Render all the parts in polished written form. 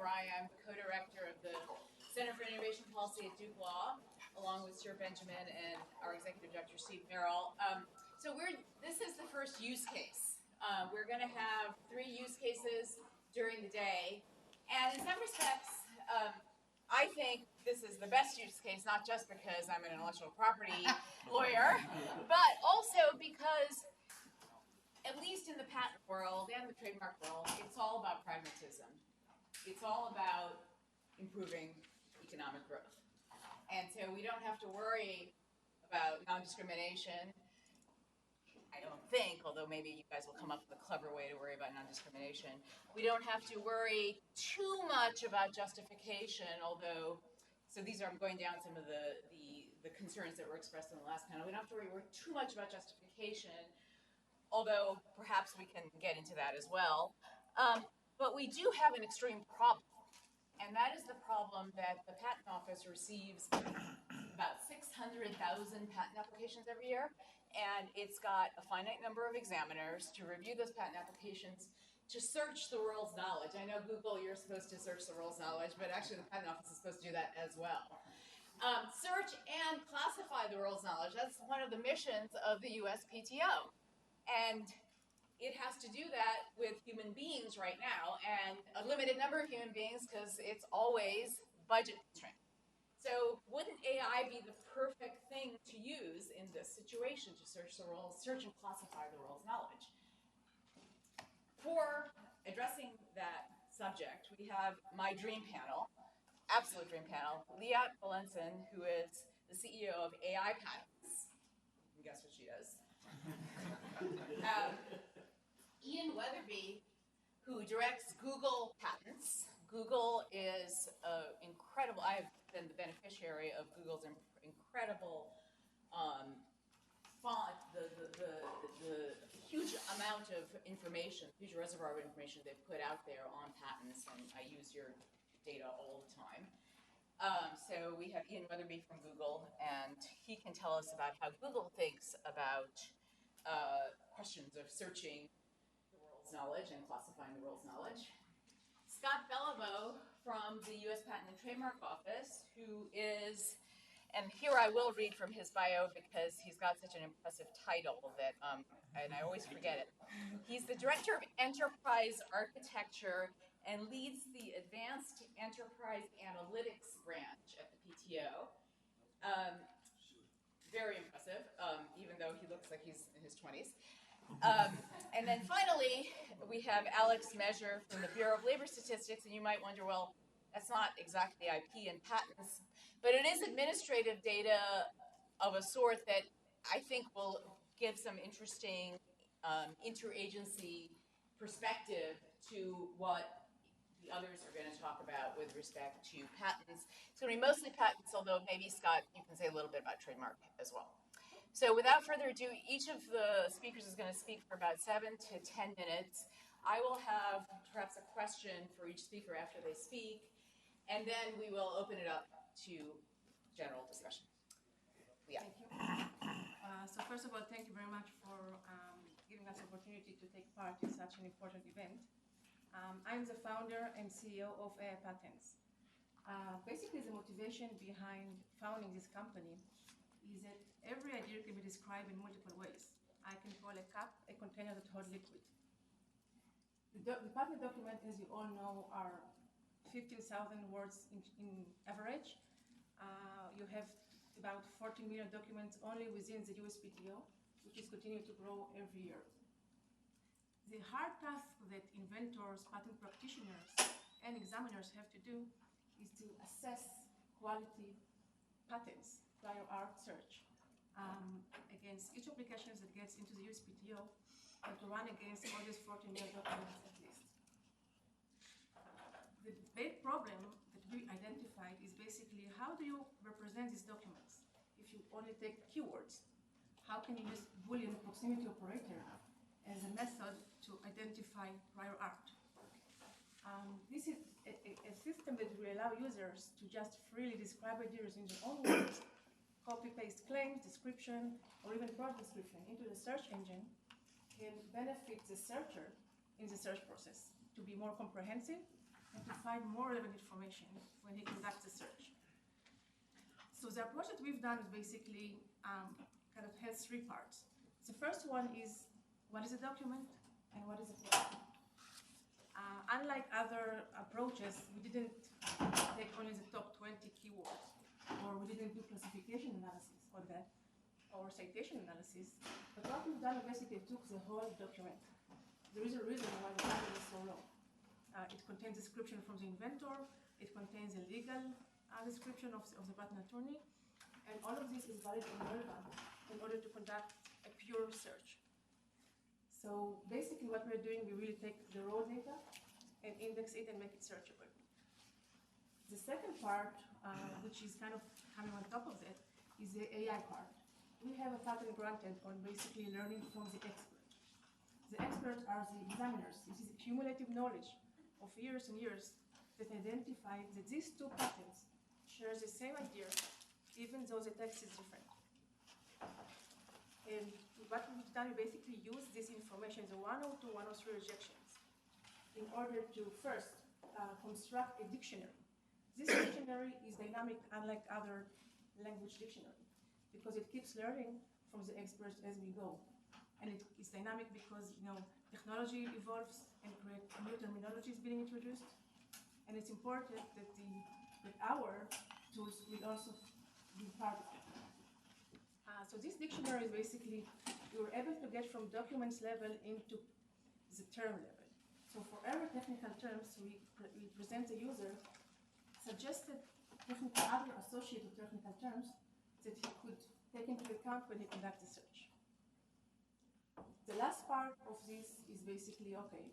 Bry. I'm co-director of the Center for Innovation Policy at Duke Law, along with Stuart Benjamin and our executive director, Steve Merrill. This is the first use case. We're going to have 3 use cases during the day. And in some respects, I think this is the best use case, not just because I'm an intellectual property lawyer, but also because, at least in the patent world and the trademark world, it's all about pragmatism. It's all about improving economic growth. And so we don't have to worry about non-discrimination. I don't think, although maybe you guys will come up with a clever way to worry about non-discrimination. We don't have to worry too much about justification, although, so these are, I'm going down some of the concerns that were expressed in the last panel. We don't have to worry too much about justification, although perhaps we can get into that as well. But we do have an extreme problem, and that is the problem that the Patent Office receives about 600,000 patent applications every year, and it's got a finite number of examiners to review those patent applications to search the world's knowledge. I know Google, you're supposed to search the world's knowledge, but actually the Patent Office is supposed to do that as well. Search and classify the world's knowledge. That's one of the missions of the USPTO. And it has to do that with human beings right now, and a limited number of human beings because it's always budget constrained. So wouldn't AI be the perfect thing to use in this situation to search and classify the world's knowledge? For addressing that subject, we have my dream panel, absolute dream panel, Liat, Belinson, who is the CEO of AI Patents. You can guess what she does. Wetherbee, who directs Google Patents. Google is incredible. I have been the beneficiary of Google's incredible the huge amount of information, huge reservoir of information they've put out there on patents, and I use your data all the time. So we have Wetherbee from Google, and he can tell us about how Google thinks about questions of searching the world's knowledge and classifying the world's knowledge. Scott Beliveau from the U.S. Patent and Trademark Office, who is, and here I will read from his bio because he's got such an impressive title that, and I always forget it. He's the Director of Enterprise Architecture and leads the Advanced Enterprise Analytics branch at the PTO. Very impressive, even though he looks like he's in his 20s. And then finally, we have Alex Measure from the Bureau of Labor Statistics, and you might wonder, well, that's not exactly IP and patents, but it is administrative data of a sort that I think will give some interesting interagency perspective to what the others are going to talk about with respect to patents. It's going to be mostly patents, although maybe, Scott, you can say a little bit about trademark as well. So without further ado, each of the speakers is going to speak for about 7 to 10 minutes. I will have perhaps a question for each speaker after they speak, and then we will open it up to general discussion. Yeah. Thank you. So first of all, thank you very much for giving us the opportunity to take part in such an important event. I'm the founder and CEO of AI Patents. Basically, the motivation behind founding this company is that every idea can be described in multiple ways. I can call a cup a container that holds liquid. The patent document, as you all know, are 15,000 words in average. You have about 40 million documents only within the USPTO, which is continuing to grow every year. The hard task that inventors, patent practitioners, and examiners have to do is to assess quality patents, prior art search, against each application that gets into the USPTO, and to run against all these 40 million documents at least. The big problem that we identified is basically how do you represent these documents? If you only take keywords, how can you use Boolean proximity operator as a method to identify prior art? This is a system that will allow users to just freely describe ideas in their own words, copy-paste claims, description, or even product description into the search engine, can benefit the searcher in the search process to be more comprehensive and to find more relevant information when he conducts a search. So the approach that we've done is basically kind of has three parts. The first one is, what is a document and what is a text? Unlike other approaches, we didn't take only the top 20 keywords, or we didn't do classification analysis on that, or citation analysis. But what we've done, we basically took the whole document. There is a reason why the document is so long. It contains description from the inventor, it contains a legal description of the patent attorney, and all of this is valid and relevant in order to conduct a pure search. So basically what we're doing, we really take the raw data and index it and make it searchable. The second part, which is kind of coming on top of that, is the AI part. We have a patent granted on basically learning from the expert. The experts are the examiners. This is cumulative knowledge of years and years that identify that these two patents share the same idea, even though the text is different. And what we've done, we basically use this information, the 102, 103 rejections, in order to first construct a dictionary. This dictionary is dynamic, unlike other language dictionary, because it keeps learning from the experts as we go. And it is dynamic because technology evolves and new terminology is being introduced. And it's important that our tools will also be part of it. So this dictionary is basically, we were able to get from documents level into the term level. So for every technical terms, we present the user suggested other associated technical terms that he could take into account when he conducts the search. The last part of this is basically, okay,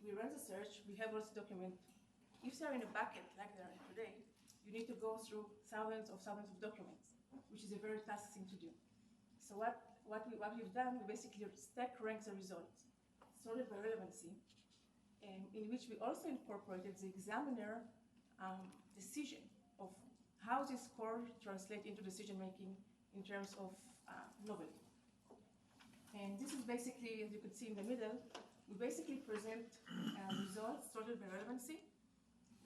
we run the search, we have all the document. If they're in a bucket like they are today, you need to go through thousands of documents, which is a very task thing to do. So what we've done, we basically stack rank the results, sorted by relevancy, in which we also incorporated the examiner decision of how this score translates into decision-making in terms of novelty. And this is basically, as you can see in the middle, we basically present results sorted by relevancy,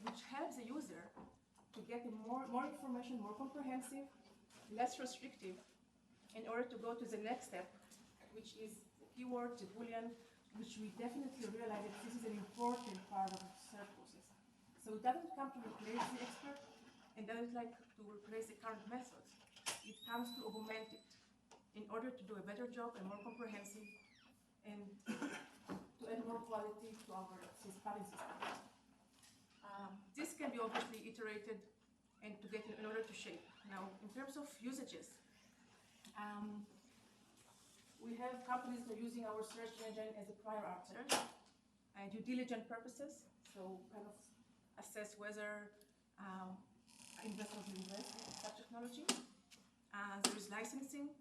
which helps the user to get more information, more comprehensive, less restrictive, in order to go to the next step, which is the keyword, the Boolean, which we definitely realize that this is an important part of the search process. So it doesn't come to replace the expert, and doesn't like to replace the current methods. It comes to augment it in order to do a better job and more comprehensive, and to add more quality to our patent system. This can be obviously iterated and to get in order to shape. Now, in terms of usages, we have companies that are using our search engine as a prior art search, due diligence purposes, so kind of assess whether investors will invest in such technology. There is licensing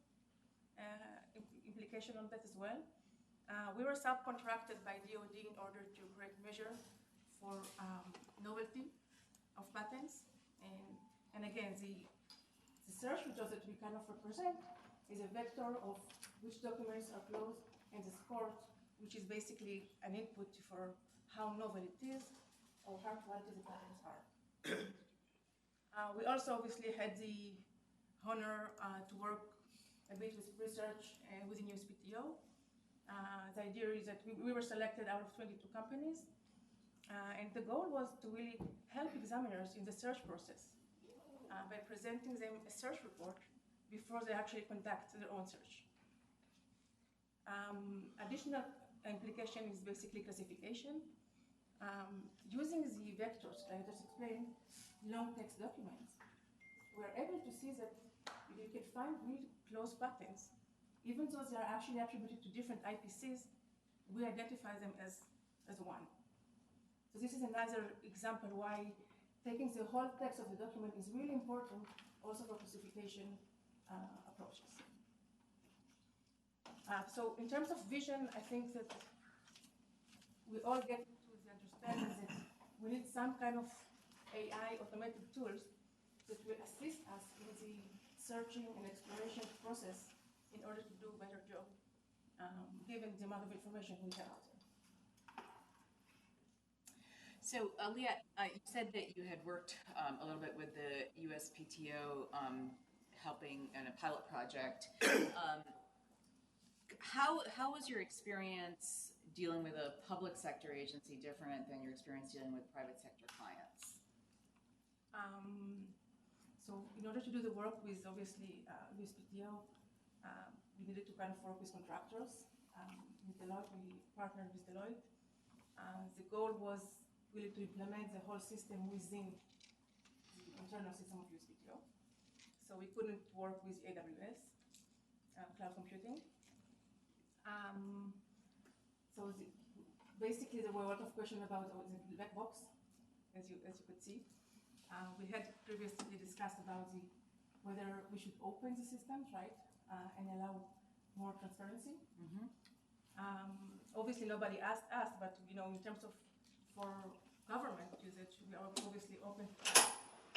implication on that as well. We were subcontracted by DoD in order to create measure for novelty of patents, and again, the search results that we kind of represent is a vector of which documents are closed, and the score, which is basically an input for how novel it is or how quality the patents are. We also obviously had the honor to work a bit with research within USPTO. The idea is that we were selected out of 22 companies, and the goal was to really help examiners in the search process by presenting them a search report before they actually conduct their own search. Additional implication is basically classification. Using the vectors, like I just explained, long text documents, we're able to see that you can find really close patents, even though they are actually attributed to different IPCs, we identify them as one. So this is another example why taking the whole text of the document is really important also for classification approaches. So in terms of vision, I think that we all get to the understanding that we need some kind of AI automated tools that will assist us in the searching and exploration process in order to do a better job, given the amount of information we have out there. So, Liat, you said that you had worked a little bit with the USPTO helping in a pilot project. How was your experience dealing with a public sector agency different than your experience dealing with private sector clients? So in order to do the work with, obviously, USPTO, we needed to kind of work with contractors. With Deloitte, we partnered with Deloitte. The goal was really to implement the whole system within the internal system of USPTO. So we couldn't work with AWS, cloud computing. Basically, there were a lot of questions about the black box, as you could see. We had previously discussed about whether we should open the systems, right, and allow more transparency. Mm-hmm. Obviously, nobody asked us, but in terms of for government usage, we are obviously open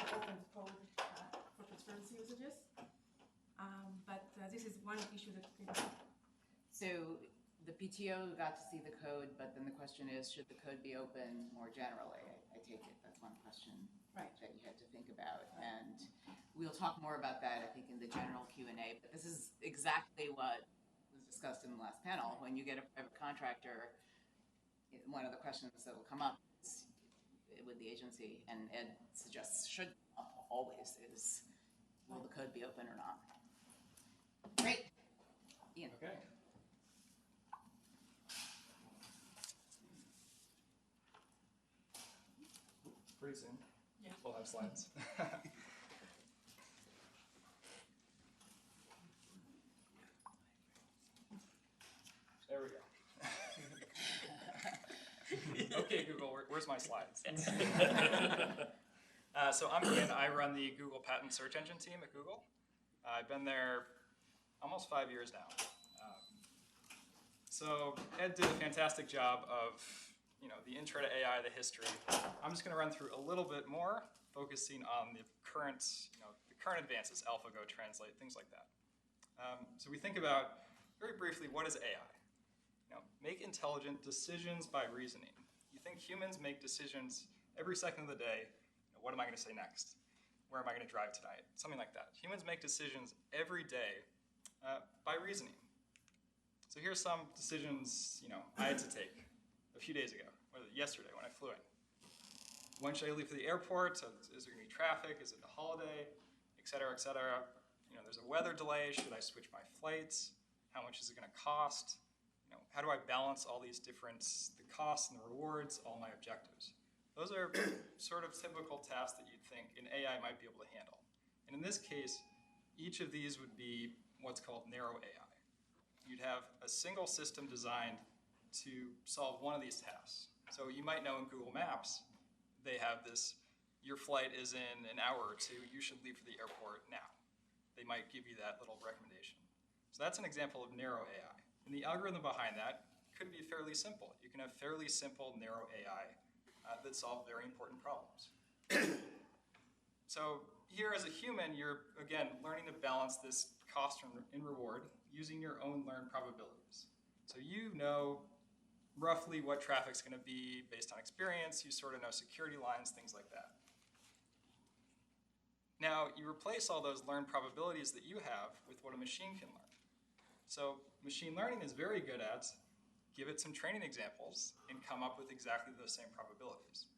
code for transparency usages. But this is one issue that we can. So the PTO got to see the code, but then the question is, should the code be open more generally? I take it that's one question right. that you had to think about. And we'll talk more about that, I think, in the general Q&A. But this is exactly what was discussed in the last panel. When you get a private contractor, one of the questions that will come up is, with the agency, and Ed suggests should always, is will the code be open or not? Great. Ian. Okay. Pretty soon. Yeah. We'll have slides. There we go. Okay, Google, where's my slides? So I'm Kenan. I run the Google Patent Search Engine team at Google. I've been there almost 5 years now. So Ed did a fantastic job of the intro to AI, the history. I'm just going to run through a little bit more, focusing on the current, the current advances, AlphaGo, Translate, things like that. So we think about, very briefly, what is AI? Make intelligent decisions by reasoning. You think humans make decisions every second of the day. What am I going to say next? Where am I going to drive tonight? Something like that. Humans make decisions every day by reasoning. So here's some decisions I had to take a few days ago, or yesterday when I flew in. When should I leave for the airport? So is there going to be traffic? Is it a holiday? Et cetera, et cetera. There's a weather delay. Should I switch my flights? How much is it going to cost? How do I balance all these different, the costs and the rewards, all my objectives? Those are sort of typical tasks that you'd think an AI might be able to handle. And in this case, each of these would be what's called narrow AI. You'd have a single system designed to solve one of these tasks. So you might know in Google Maps, they have this, your flight is in an hour or two, you should leave for the airport now. They might give you that little recommendation. So that's an example of narrow AI. And the algorithm behind that could be fairly simple. You can have fairly simple narrow AI that solve very important problems. So here as a human, you're, again, learning to balance this cost and reward using your own learned probabilities. So you know roughly what traffic's going to be based on experience. You sort of know security lines, things like that. Now, you replace all those learned probabilities that you have with what a machine can learn. So machine learning is very good at give it some training examples and come up with exactly those same probabilities.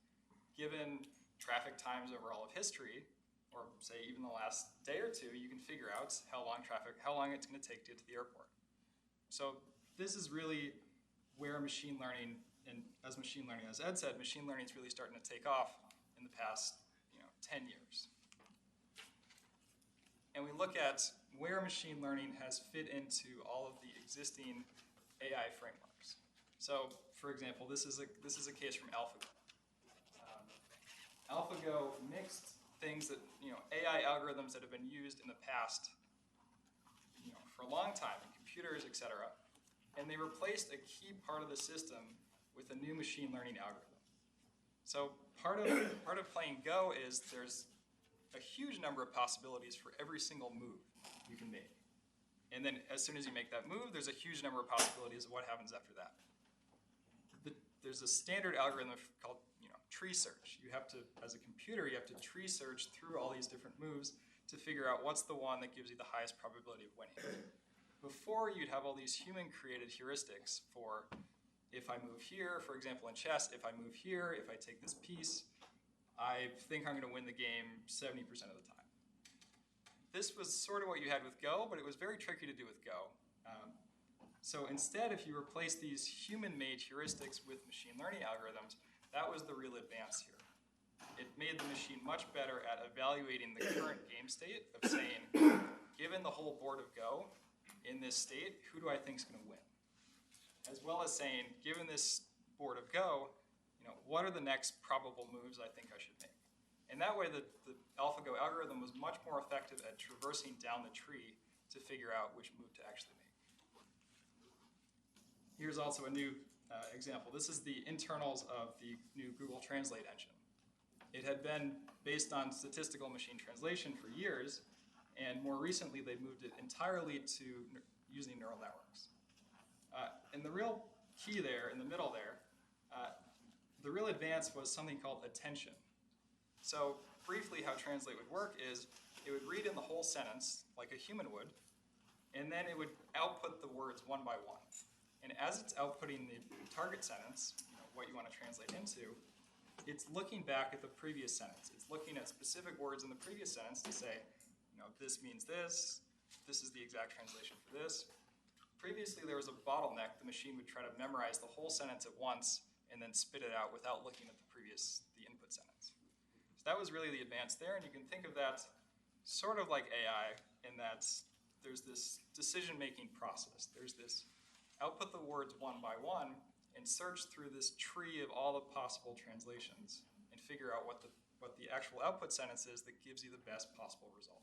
Given traffic times over all of history, or say even the last day or two, you can figure out how long it's going to take to get to the airport. So this is really where machine learning, and as Ed said, machine learning is really starting to take off in the past 10 years. And we look at where machine learning has fit into all of the existing AI frameworks. So, for example, this is a case from AlphaGo. AlphaGo mixed things that AI algorithms that have been used in the past, for a long time in computers, et cetera, and they replaced a key part of the system with a new machine learning algorithm. So part of playing Go is there's a huge number of possibilities for every single move you can make. And then as soon as you make that move, there's a huge number of possibilities of what happens after that. There's a standard algorithm called tree search. You have to, as a computer, you have to tree search through all these different moves to figure out what's the one that gives you the highest probability of winning. Before, you'd have all these human-created heuristics for if I move here, for example, in chess, if I move here, if I take this piece, I think I'm going to win the game 70% of the time. This was sort of what you had with Go, but it was very tricky to do with Go. So instead, if you replace these human-made heuristics with machine learning algorithms, that was the real advance here. It made the machine much better at evaluating the current game state of saying, given the whole board of Go, in this state, who do I think is going to win? As well as saying, given this board of Go, what are the next probable moves I think I should make? And that way, the AlphaGo algorithm was much more effective at traversing down the tree to figure out which move to actually make. Here's also a new example. This is the internals of the new Google Translate engine. It had been based on statistical machine translation for years, and more recently they moved it entirely to using neural networks. And the real key there, in the middle there, the real advance was something called attention. So briefly how Translate would work is it would read in the whole sentence like a human would, and then it would output the words one by one. And as it's outputting the target sentence, what you want to translate into, it's looking back at the previous sentence. It's looking at specific words in the previous sentence to say, this means this is the exact translation for this. Previously, there was a bottleneck. The machine would try to memorize the whole sentence at once and then spit it out without looking at the input sentence. So that was really the advance there, and you can think of that sort of like AI in that there's this decision-making process. There's this output the words one by one and search through this tree of all the possible translations and figure out what the actual output sentence is that gives you the best possible result.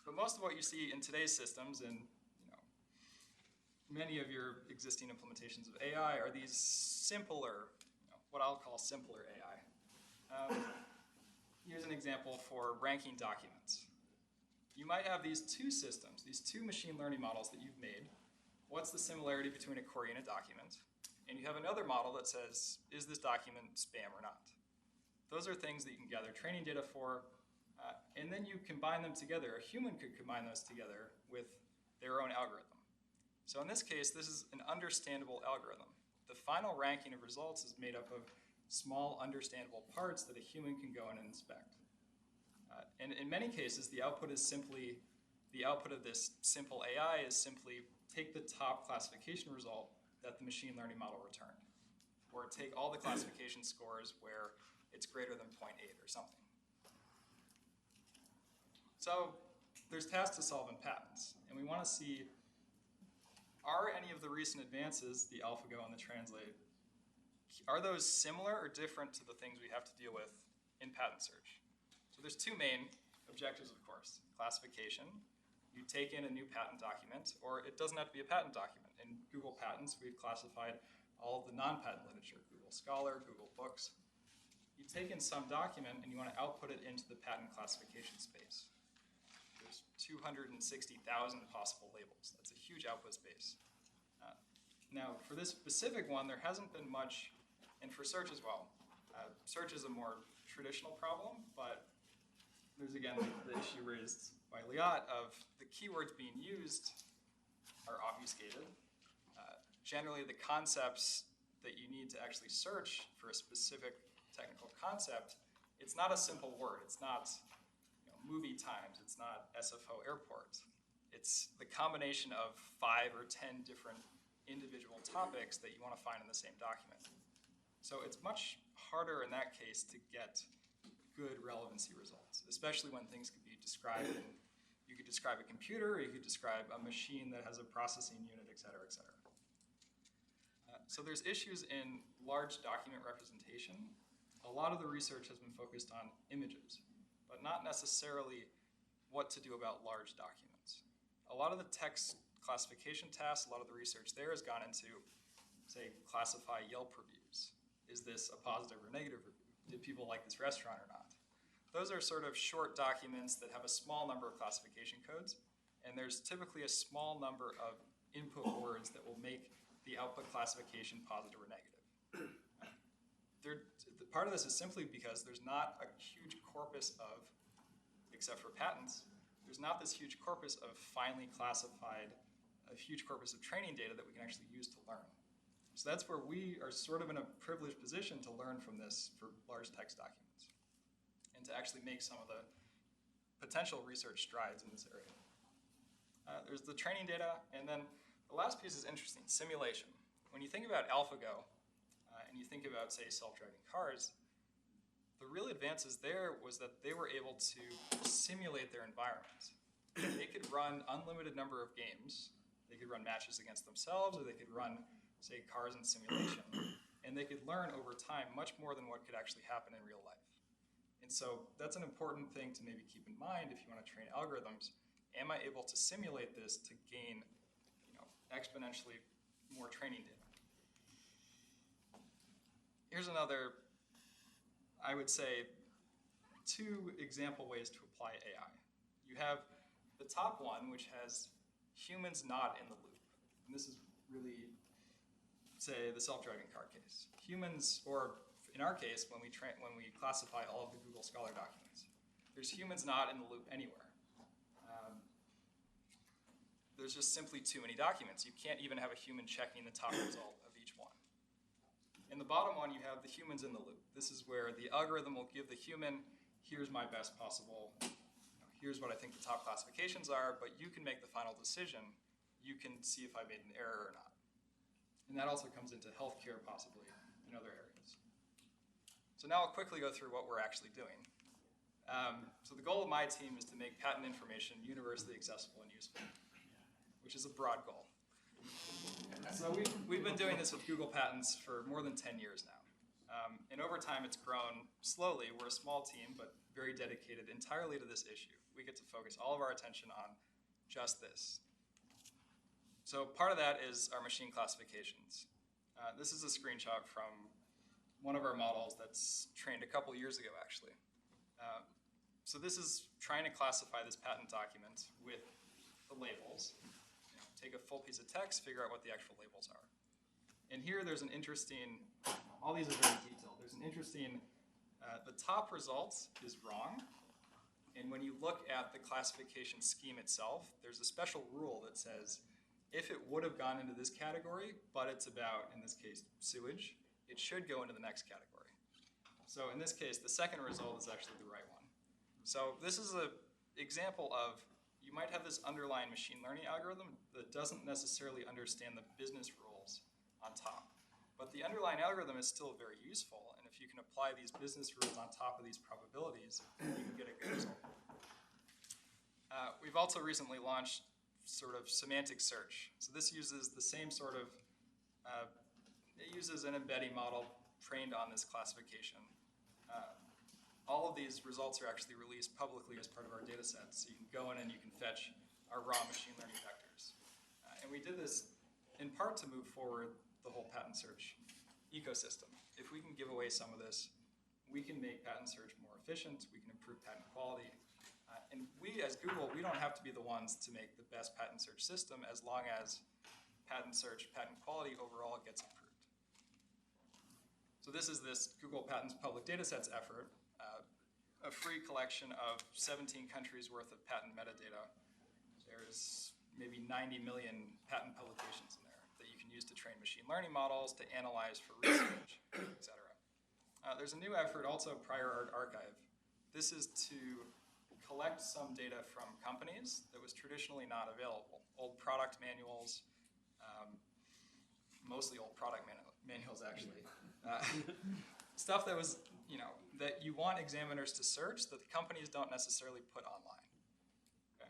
But most of what you see in today's systems and many of your existing implementations of AI are these simpler, what I'll call simpler AI. Here's an example for ranking documents. You might have these two systems, these two machine learning models that you've made. What's the similarity between a query and a document? And you have another model that says, is this document spam or not? Those are things that you can gather training data for, and then you combine them together. A human could combine those together with their own algorithm. So in this case, this is an understandable algorithm. The final ranking of results is made up of small understandable parts that a human can go in and inspect. And in many cases, the output is simply, the output of this simple AI is simply take the top classification result that the machine learning model returned, or take all the classification scores where it's greater than 0.8 or something. So there's tasks to solve in patents, and we want to see, are any of the recent advances, the AlphaGo and the Translate, are those similar or different to the things we have to deal with in patent search? So there's two main objectives, of course. Classification. You take in a new patent document, or it doesn't have to be a patent document. In Google Patents, we've classified all of the non-patent literature, Google Scholar, Google Books. You take in some document and you want to output it into the patent classification space. There's 260,000 possible labels. That's a huge output space. Now, for this specific one, there hasn't been much, and for search as well. Search is a more traditional problem, but there's again the issue raised by Liat of the keywords being used are obfuscated. Generally, the concepts that you need to actually search for a specific technical concept, it's not a simple word. It's not movie times. It's not SFO airport. It's the combination of 5 or 10 different individual topics that you want to find in the same document. So it's much harder in that case to get good relevancy results, especially when things can be described. You could describe a computer, or you could describe a machine that has a processing unit, et cetera, et cetera. So there's issues in large document representation. A lot of the research has been focused on images, but not necessarily what to do about large documents. A lot of the text classification tasks, a lot of the research there has gone into, say, classify Yelp reviews. Is this a positive or negative review? Did people like this restaurant or not? Those are sort of short documents that have a small number of classification codes, and there's typically a small number of input words that will make the output classification positive or negative. part of this is simply because there's not a huge corpus of, except for patents, there's not this huge corpus of finely classified, a huge corpus of training data that we can actually use to learn. So that's where we are sort of in a privileged position to learn from this for large text documents and to actually make some of the potential research strides in this area. There's the training data, and then the last piece is interesting, simulation. When you think about AlphaGo, and you think about, say, self-driving cars, the real advances there was that they were able to simulate their environment. They could run unlimited number of games. They could run matches against themselves, or they could run, say, cars in simulation. And they could learn over time much more than what could actually happen in real life. And so that's an important thing to maybe keep in mind if you want to train algorithms. Am I able to simulate this to gain, exponentially more training data? Here's another, I would say, 2 example ways to apply AI. You have the top one, which has humans not in the loop. And this is really, say, the self-driving car case. Humans, or in our case, when we classify all of the Google Scholar documents, there's humans not in the loop anywhere. There's just simply too many documents. You can't even have a human checking the top result of each one. In the bottom one, you have the humans in the loop. This is where the algorithm will give the human, here's my best possible, here's what I think the top classifications are, but you can make the final decision. You can see if I made an error or not. And that also comes into healthcare, possibly, in other areas. So now I'll quickly go through what we're actually doing. So the goal of my team is to make patent information universally accessible and useful, which is a broad goal. So we've been doing this with Google Patents for more than 10 years now. And over time, it's grown slowly. We're a small team, but very dedicated entirely to this issue. We get to focus all of our attention on just this. So part of that is our machine classifications. This is a screenshot from one of our models that's trained a couple years ago, actually. So this is trying to classify this patent document with the labels. Take a full piece of text, figure out what the actual labels are. And here there's an interesting, all these are very detailed. There's an interesting, the top result is wrong. And when you look at the classification scheme itself, there's a special rule that says, if it would have gone into this category, but it's about, in this case, sewage, it should go into the next category. So in this case, the second result is actually the right one. So this is an example of, you might have this underlying machine learning algorithm that doesn't necessarily understand the business rules on top. But the underlying algorithm is still very useful, and if you can apply these business rules on top of these probabilities, you can get a good result. We've also recently launched sort of semantic search. So this uses the same sort of, it uses an embedding model trained on this classification. All of these results are actually released publicly as part of our data set. So you can go in and you can fetch our raw machine learning vectors. And we did this in part to move forward the whole patent search ecosystem. If we can give away some of this, we can make patent search more efficient, we can improve patent quality. And we, as Google, we don't have to be the ones to make the best patent search system as long as patent search, patent quality overall gets improved. So this is this Google Patents Public Datasets effort, a free collection of 17 countries worth of patent metadata. There's maybe 90 million patent publications in there that you can use to train machine learning models, to analyze for research, et cetera. There's a new effort, also Prior Art Archive. This is to collect some data from companies that was traditionally not available. Old product manuals, mostly old product manuals actually. Stuff that was, that you want examiners to search that the companies don't necessarily put online. Okay?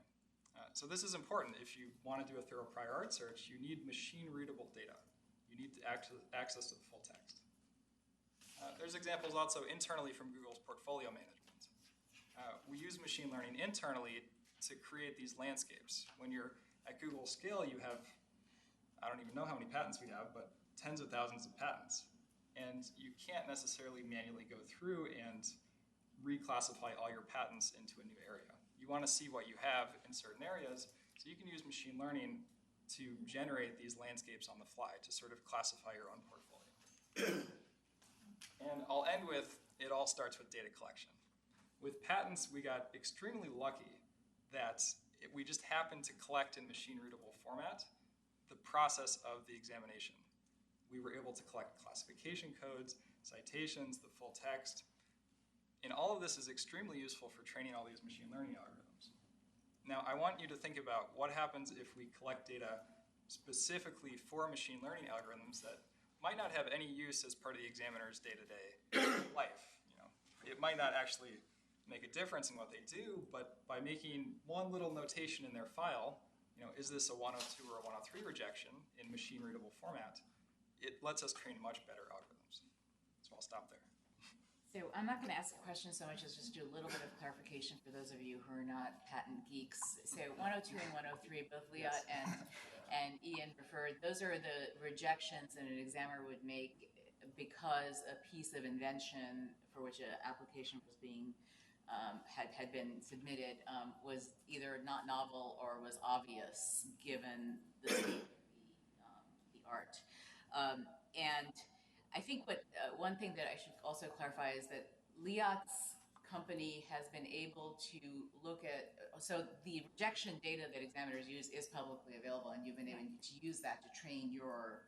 So this is important. If you want to do a thorough prior art search, you need machine-readable data. You need access to the full text. There's examples also internally from Google's portfolio management. We use machine learning internally to create these landscapes. When you're at Google scale, you have, I don't even know how many patents we have, but tens of thousands of patents. And you can't necessarily manually go through and reclassify all your patents into a new area. You want to see what you have in certain areas, so you can use machine learning to generate these landscapes on the fly to sort of classify your own portfolio. And I'll end with, it all starts with data collection. With patents, we got extremely lucky that we just happened to collect in machine-readable format the process of the examination. We were able to collect classification codes, citations, the full text, and all of this is extremely useful for training all these machine learning algorithms. Now, I want you to think about what happens if we collect data specifically for machine learning algorithms that might not have any use as part of the examiner's day-to-day life. It might not actually make a difference in what they do, but by making one little notation in their file, is this a 102 or a 103 rejection in machine-readable format, it lets us train much better algorithms. So I'll stop there. So I'm not going to ask a question so much as just do a little bit of clarification for those of you who are not patent geeks. So 102 and 103, both Liat and Ian referred, those are the rejections that an examiner would make because a piece of invention for which an application was being had been submitted was either not novel or was obvious given the state of the art. And I think one thing that I should also clarify is that Liat's company has been able to look at, so the rejection data that examiners use is publicly available, and you've been able to use that to train your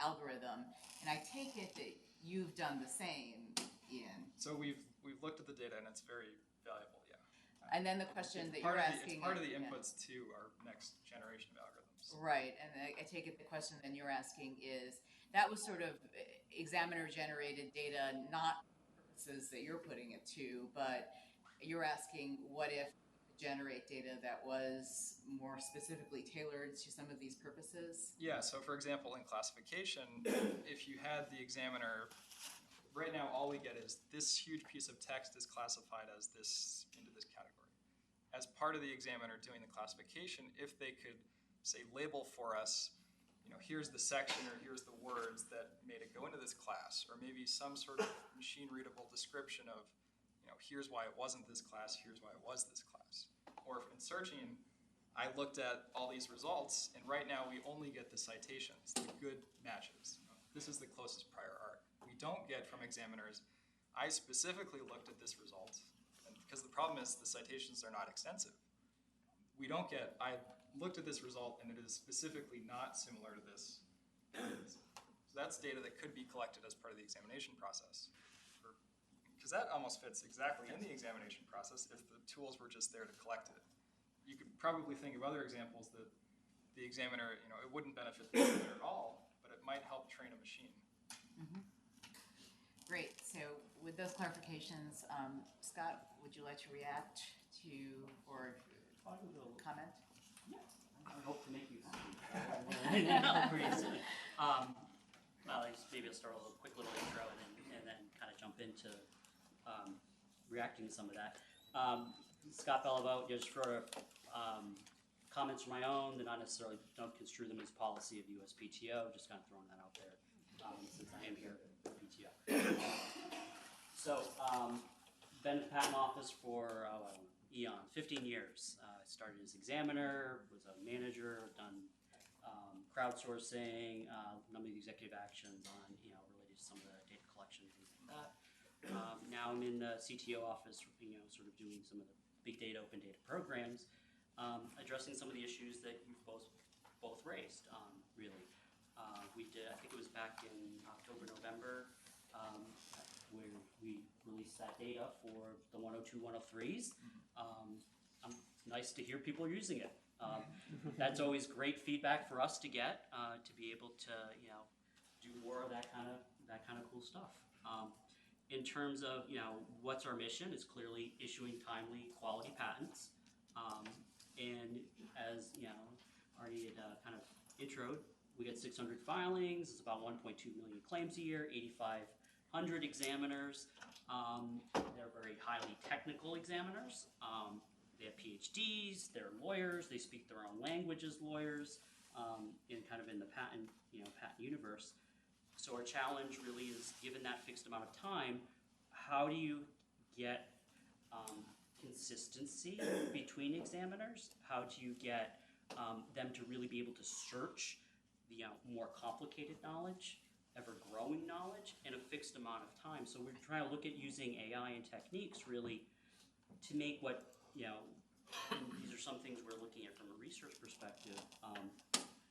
algorithm. And I take it that you've done the same, Ian. So we've looked at the data, and it's very valuable, yeah. And then the question that you're asking... It's part of the inputs to our next generation of algorithms. Right, and I take it the question then you're asking is, that was sort of examiner-generated data, not purposes that you're putting it to, but you're asking what if generate data that was more specifically tailored to some of these purposes? Yeah, so for example, in classification, if you had the examiner, right now all we get is this huge piece of text is classified as this, into this category. As part of the examiner doing the classification, if they could, say, label for us, here's the section or here's the words that made it go into this class, or maybe some sort of machine-readable description of, here's why it wasn't this class, here's why it was this class. Or in searching, I looked at all these results, and right now we only get the citations, the good matches. This is the closest prior art. We don't get from examiners, I specifically looked at this result, and because the problem is the citations are not extensive. We don't get, I looked at this result and it is specifically not similar to this. So that's data that could be collected as part of the examination process. Because that almost fits exactly in the examination process if the tools were just there to collect it. You could probably think of other examples that the examiner, it wouldn't benefit the examiner at all, but it might help train a machine. Mm-hmm. Great, so with those clarifications, Scott, would you like to react to or comment? I hope to make you happy. Pretty soon. Well, maybe I'll start with a quick little intro and then kind of jump into reacting to some of that. Scott Beliveau, just for comments of my own, that not necessarily don't construe them as policy of USPTO, just kind of throwing that out there since I am here at PTO. So, been at the Patent Office for eons, 15 years. I started as examiner, was a manager, done crowdsourcing, a number of executive actions on, related to some of the data collection, things like that. Now I'm in the CTO office, sort of doing some of the big data, open data programs, addressing some of the issues that you've both raised, really. We did, I think it was back in October, November, where we released that data for the 102, 103s. Nice to hear people using it. That's always great feedback for us to get, to be able to, do more of that kind of cool stuff. In terms of, what's our mission, it's clearly issuing timely quality patents. And as, Arti had kind of introed, we get 600 filings, it's about 1.2 million claims a year, 8,500 examiners. They're very highly technical examiners. They have PhDs, they're lawyers, they speak their own language as lawyers, in the patent, patent universe. So our challenge really is, given that fixed amount of time, how do you get consistency between examiners? How do you get them to really be able to search the more complicated knowledge ever-growing knowledge in a fixed amount of time. So we're trying to look at using AI and techniques really to make what, and these are some things we're looking at from a research perspective.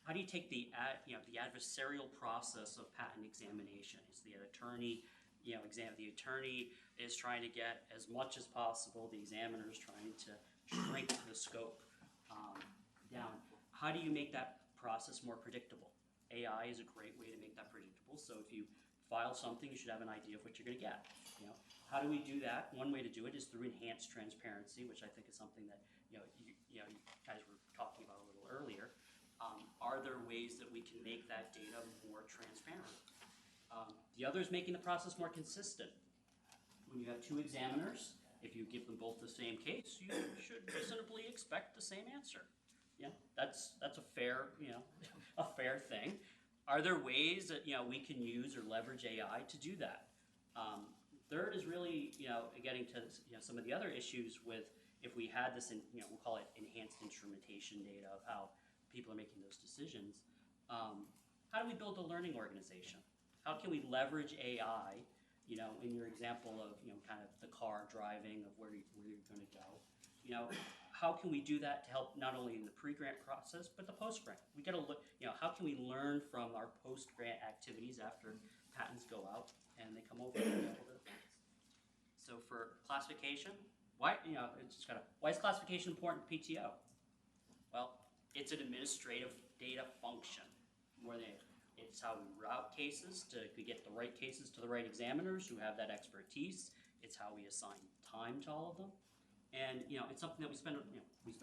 How do you take the adversarial process of patent examination? Is the attorney, the attorney is trying to get as much as possible, the examiner is trying to shrink the scope down. How do you make that process more predictable? AI is a great way to make that predictable. So if you file something, you should have an idea of what you're going to get. How do we do that? One way to do it is through enhanced transparency, which I think is something that you guys were talking about a little earlier. Are there ways that we can make that data more transparent? The other is making the process more consistent. When you have two examiners, if you give them both the same case, you should reasonably expect the same answer. Yeah, that's a fair a fair thing. Are there ways that we can use or leverage AI to do that? Third is really getting to some of the other issues with if we had this we'll call it enhanced instrumentation data of how people are making those decisions. How do we build a learning organization? How can we leverage AI? In your example of kind of the car driving of where you're going to go. How can we do that to help not only in the pre-grant process but the post-grant? We got to look. How can we learn from our post-grant activities after patents go out and they come over and be able to advance? So for classification, why is classification important to PTO? Well, it's an administrative data function more than it's how we route cases to get the right cases to the right examiners who have that expertise. It's how we assign time to all of them. And it's something that we spend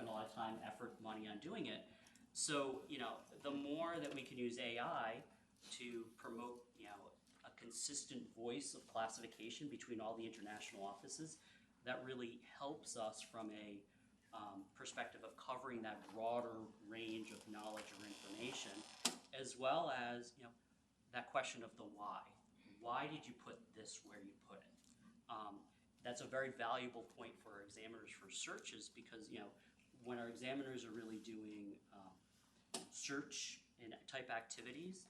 a lot of time, effort, money on doing it. So the more that we can use AI to promote a consistent voice of classification between all the international offices, that really helps us from a perspective of covering that broader range of knowledge or information, as well as that question of the why. Why did you put this where you put it? That's a very valuable point for our examiners for searches because when our examiners are really doing search and type activities,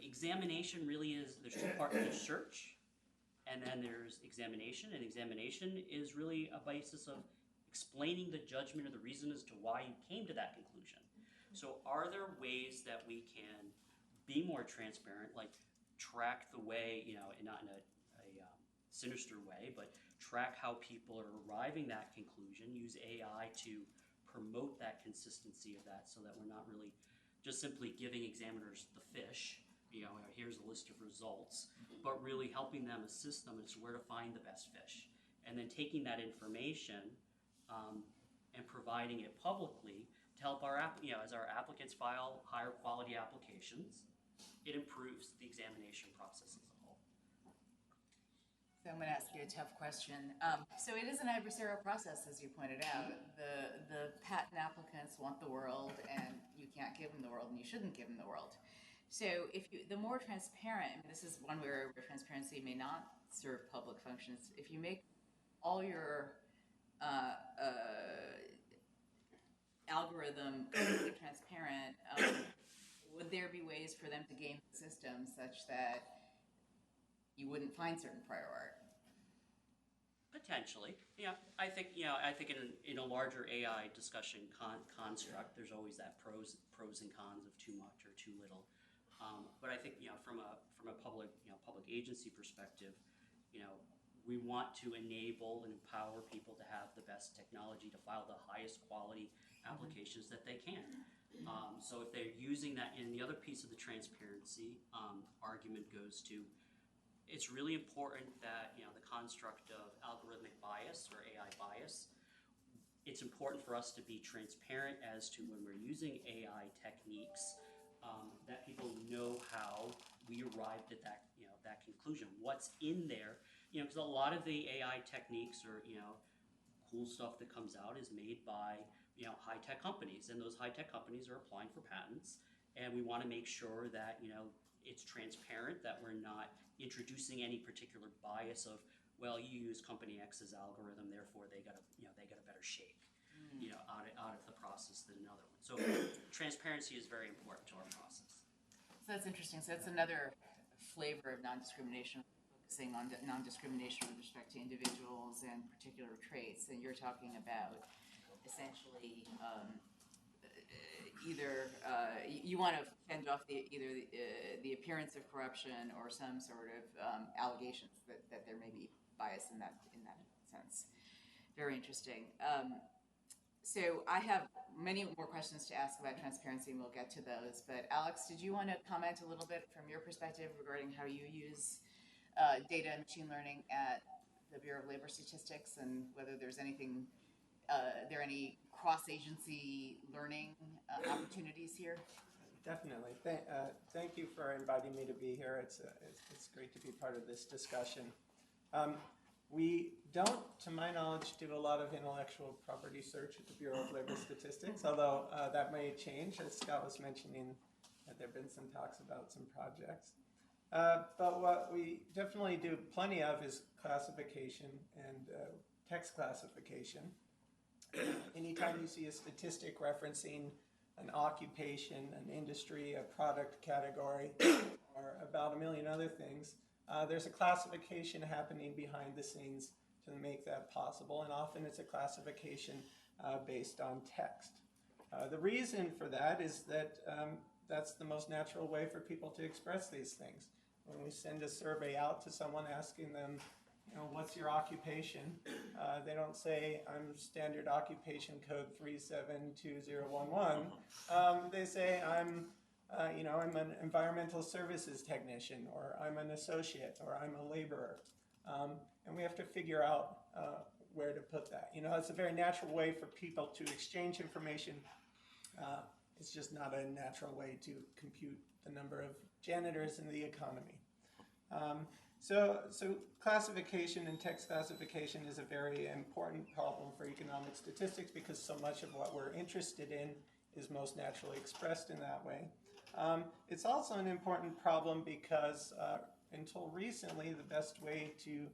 examination really is, there's two parts. There's search, and then there's examination, and examination is really a basis of explaining the judgment or the reason as to why you came to that conclusion. So are there ways that we can be more transparent, like track the way, not in a sinister way, but track how people are arriving at that conclusion, use AI to promote that consistency of that so that we're not really just simply giving examiners the fish, here's a list of results, but really helping them, assist them as to where to find the best fish. And then taking that information and providing it publicly to help our as our applicants file higher quality applications, it improves the examination process as a whole. So I'm going to ask you a tough question. So it is an adversarial process, as you pointed out. The patent applicants want the world, and you can't give them the world, and you shouldn't give them the world. So the more transparent, and this is one where transparency may not serve public functions, if you make all your algorithm completely transparent, would there be ways for them to game the system such that you wouldn't find certain prior art? Potentially, I think in a larger AI discussion construct, there's always that pros and cons of too much or too little. But I think from a public agency perspective, we want to enable and empower people to have the best technology to file the highest quality applications that they can. So if they're using that, and the other piece of the transparency argument goes to, it's really important that the construct of algorithmic bias or AI bias, it's important for us to be transparent as to when we're using AI techniques, that people know how we arrived at that that conclusion. What's in there? Because a lot of the AI techniques or cool stuff that comes out is made by high-tech companies, and those high-tech companies are applying for patents, and we want to make sure that it's transparent, that we're not introducing any particular bias of, well, you use company X's algorithm, therefore they got a better shake, out of the process than another one. So transparency is very important to our process. So that's interesting. So that's another flavor of non-discrimination, focusing on non-discrimination with respect to individuals and particular traits. And you're talking about essentially either you want to fend off either the appearance of corruption or some sort of allegations that there may be bias in that sense. Very interesting. So I have many more questions to ask about transparency, and we'll get to those. But Alex, did you want to comment a little bit from your perspective regarding how you use data and machine learning at the Bureau of Labor Statistics, and whether there's anything, there are any cross-agency learning opportunities here? Definitely. Thank you for inviting me to be here. It's great to be part of this discussion. We don't, to my knowledge, do a lot of intellectual property search at the Bureau of Labor Statistics, although that may change, as Scott was mentioning, that there have been some talks about some projects. But what we definitely do plenty of is classification and text classification. Anytime you see a statistic referencing an occupation, an industry, a product category, or about a million other things, there's a classification happening behind the scenes to make that possible, and often it's a classification based on text. The reason for that is that that's the most natural way for people to express these things. When we send a survey out to someone asking them, what's your occupation? They don't say, I'm standard occupation code 372011. They say, I'm an environmental services technician, or I'm an associate, or I'm a laborer. And we have to figure out where to put that. It's a very natural way for people to exchange information. It's just not a natural way to compute the number of janitors in the economy. So classification and text classification is a very important problem for economic statistics because so much of what we're interested in is most naturally expressed in that way. It's also an important problem because until recently, the best way to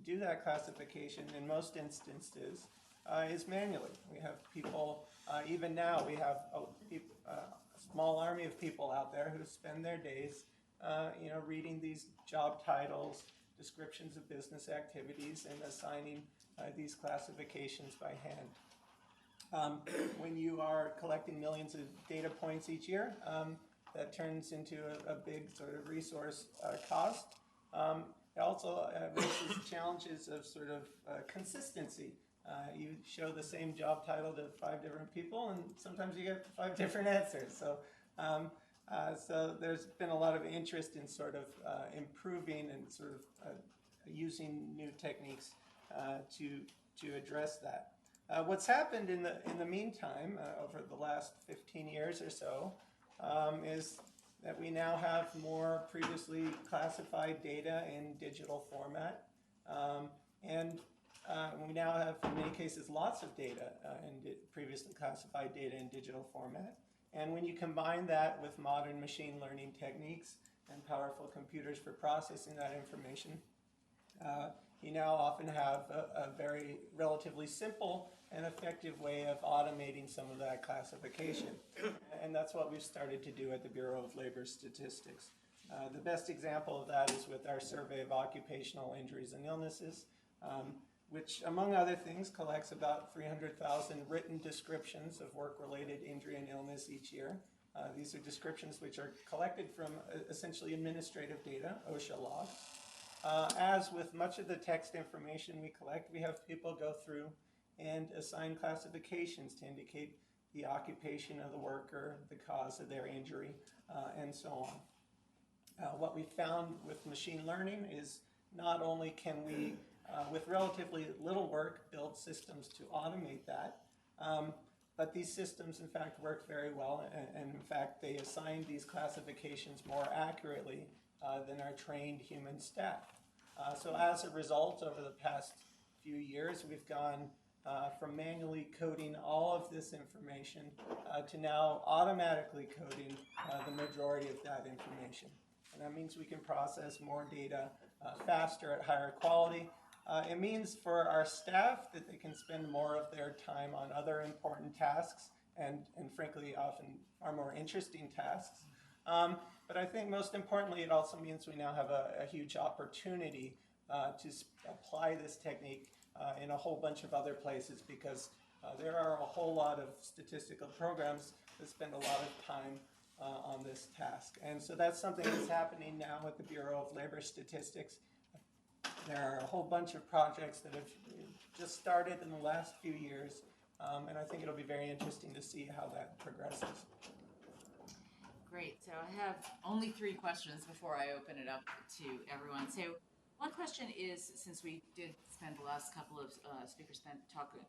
do that classification in most instances is manually. We have people, even now, we have a small army of people out there who spend their days reading these job titles, descriptions of business activities, and assigning these classifications by hand. When you are collecting millions of data points each year, that turns into a big sort of resource cost. It also raises challenges of sort of consistency. You show the same job title to 5 different people, and sometimes you get 5 different answers. So there's been a lot of interest in sort of improving and sort of using new techniques to address that. What's happened in the meantime, over the last 15 years or so, is that we now have more previously classified data in digital format, and we now have, in many cases, lots of data in previously classified data in digital format. And when you combine that with modern machine learning techniques and powerful computers for processing that information, you now often have a very relatively simple and effective way of automating some of that classification. And that's what we've started to do at the Bureau of Labor Statistics. The best example of that is with our survey of occupational injuries and illnesses, which, among other things, collects about 300,000 written descriptions of work-related injury and illness each year. These are descriptions which are collected from essentially administrative data, OSHA logs. As with much of the text information we collect, we have people go through and assign classifications to indicate the occupation of the worker, the cause of their injury, and so on. What we found with machine learning is not only can we, with relatively little work, build systems to automate that, but these systems, in fact, work very well, and in fact, they assign these classifications more accurately than our trained human staff. So as a result, over the past few years, we've gone from manually coding all of this information to now automatically coding the majority of that information. And that means we can process more data faster at higher quality. It means for our staff that they can spend more of their time on other important tasks and frankly, often far more interesting tasks. But I think most importantly, it also means we now have a huge opportunity to apply this technique in a whole bunch of other places, because there are a whole lot of statistical programs that spend a lot of time on this task. And so that's something that's happening now with the Bureau of Labor Statistics. There are a whole bunch of projects that have just started in the last few years, and I think it'll be very interesting to see how that progresses. Great. So I have only 3 questions before I open it up to everyone. So one question is, since we did spend the last couple of speakers spend time talking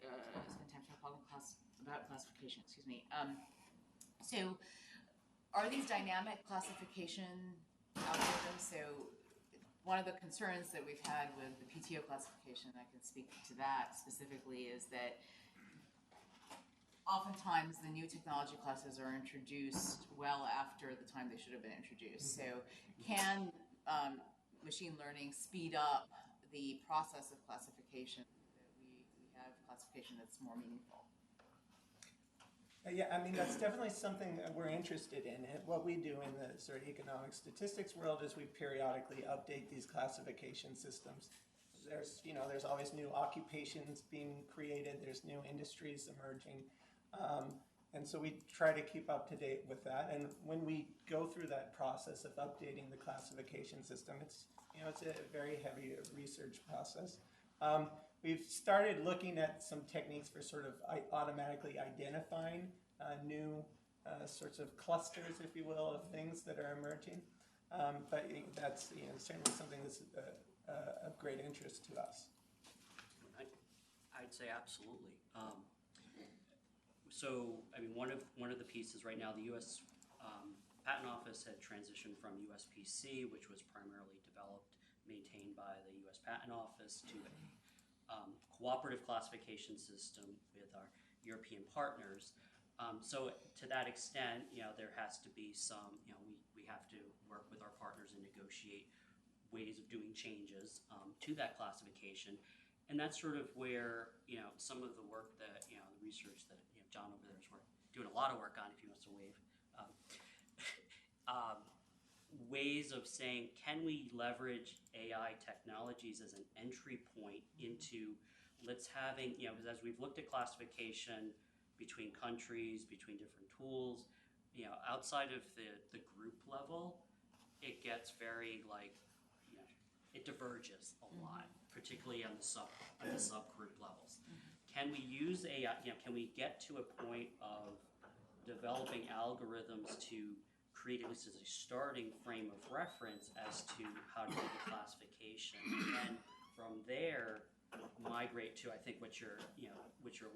about classification, excuse me. So are these dynamic classification algorithms? So one of the concerns that we've had with the PTO classification, I can speak to that specifically, is that oftentimes the new technology classes are introduced well after the time they should have been introduced. So can machine learning speed up the process of classification, that we have classification that's more meaningful? Yeah, I mean, that's definitely something that we're interested in. And what we do in the sort of economic statistics world is we periodically update these classification systems. There's always new occupations being created, there's new industries emerging. And so we try to keep up to date with that. And when we go through that process of updating the classification system, it's a very heavy research process. We've started looking at some techniques for sort of automatically identifying new sorts of clusters, if you will, of things that are emerging. But that's certainly something that's of great interest to us. I'd say absolutely. So, I mean, one of the pieces right now, the U.S. Patent Office had transitioned from USPC, which was primarily developed, maintained by the U.S. Patent Office, to a cooperative classification system with our European partners. So, to that extent, there has to be some, we have to work with our partners and negotiate ways of doing changes to that classification. And that's sort of where, some of the work that, the research that, John over there is doing a lot of work on, if he wants to wave. Ways of saying, can we leverage AI technologies as an entry point into, let's having, because as we've looked at classification between countries, between different tools, outside of the group level, it gets very it diverges a lot, particularly on the subgroup levels. Can we use AI, can we get to a point of developing algorithms to create at least as a starting frame of reference as to how to do the classification, and from there migrate to, I think what you're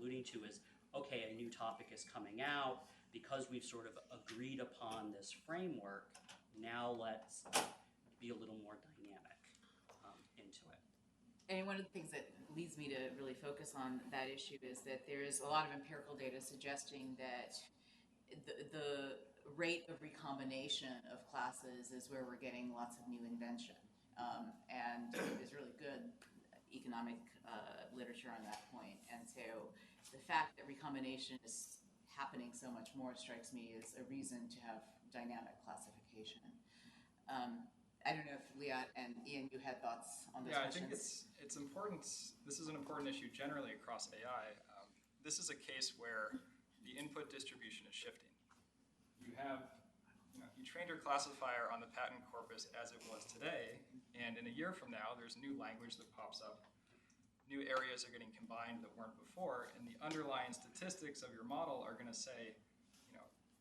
alluding to is, okay, a new topic is coming out, because we've sort of agreed upon this framework, now let's be a little more dynamic into it. And one of the things that leads me to really focus on that issue is that there is a lot of empirical data suggesting that the rate of recombination of classes is where we're getting lots of new invention. And there's really good economic literature on that point. And so the fact that recombination is happening so much more strikes me as a reason to have dynamic classification. I don't know if Liat and Ian, you had thoughts on those questions. Yeah, I think it's important. This is an important issue generally across AI. This is a case where the input distribution is shifting. You have, you trained your classifier on the patent corpus as it was today, and in a year from now, there's new language that pops up. New areas are getting combined that weren't before, and the underlying statistics of your model are going to say,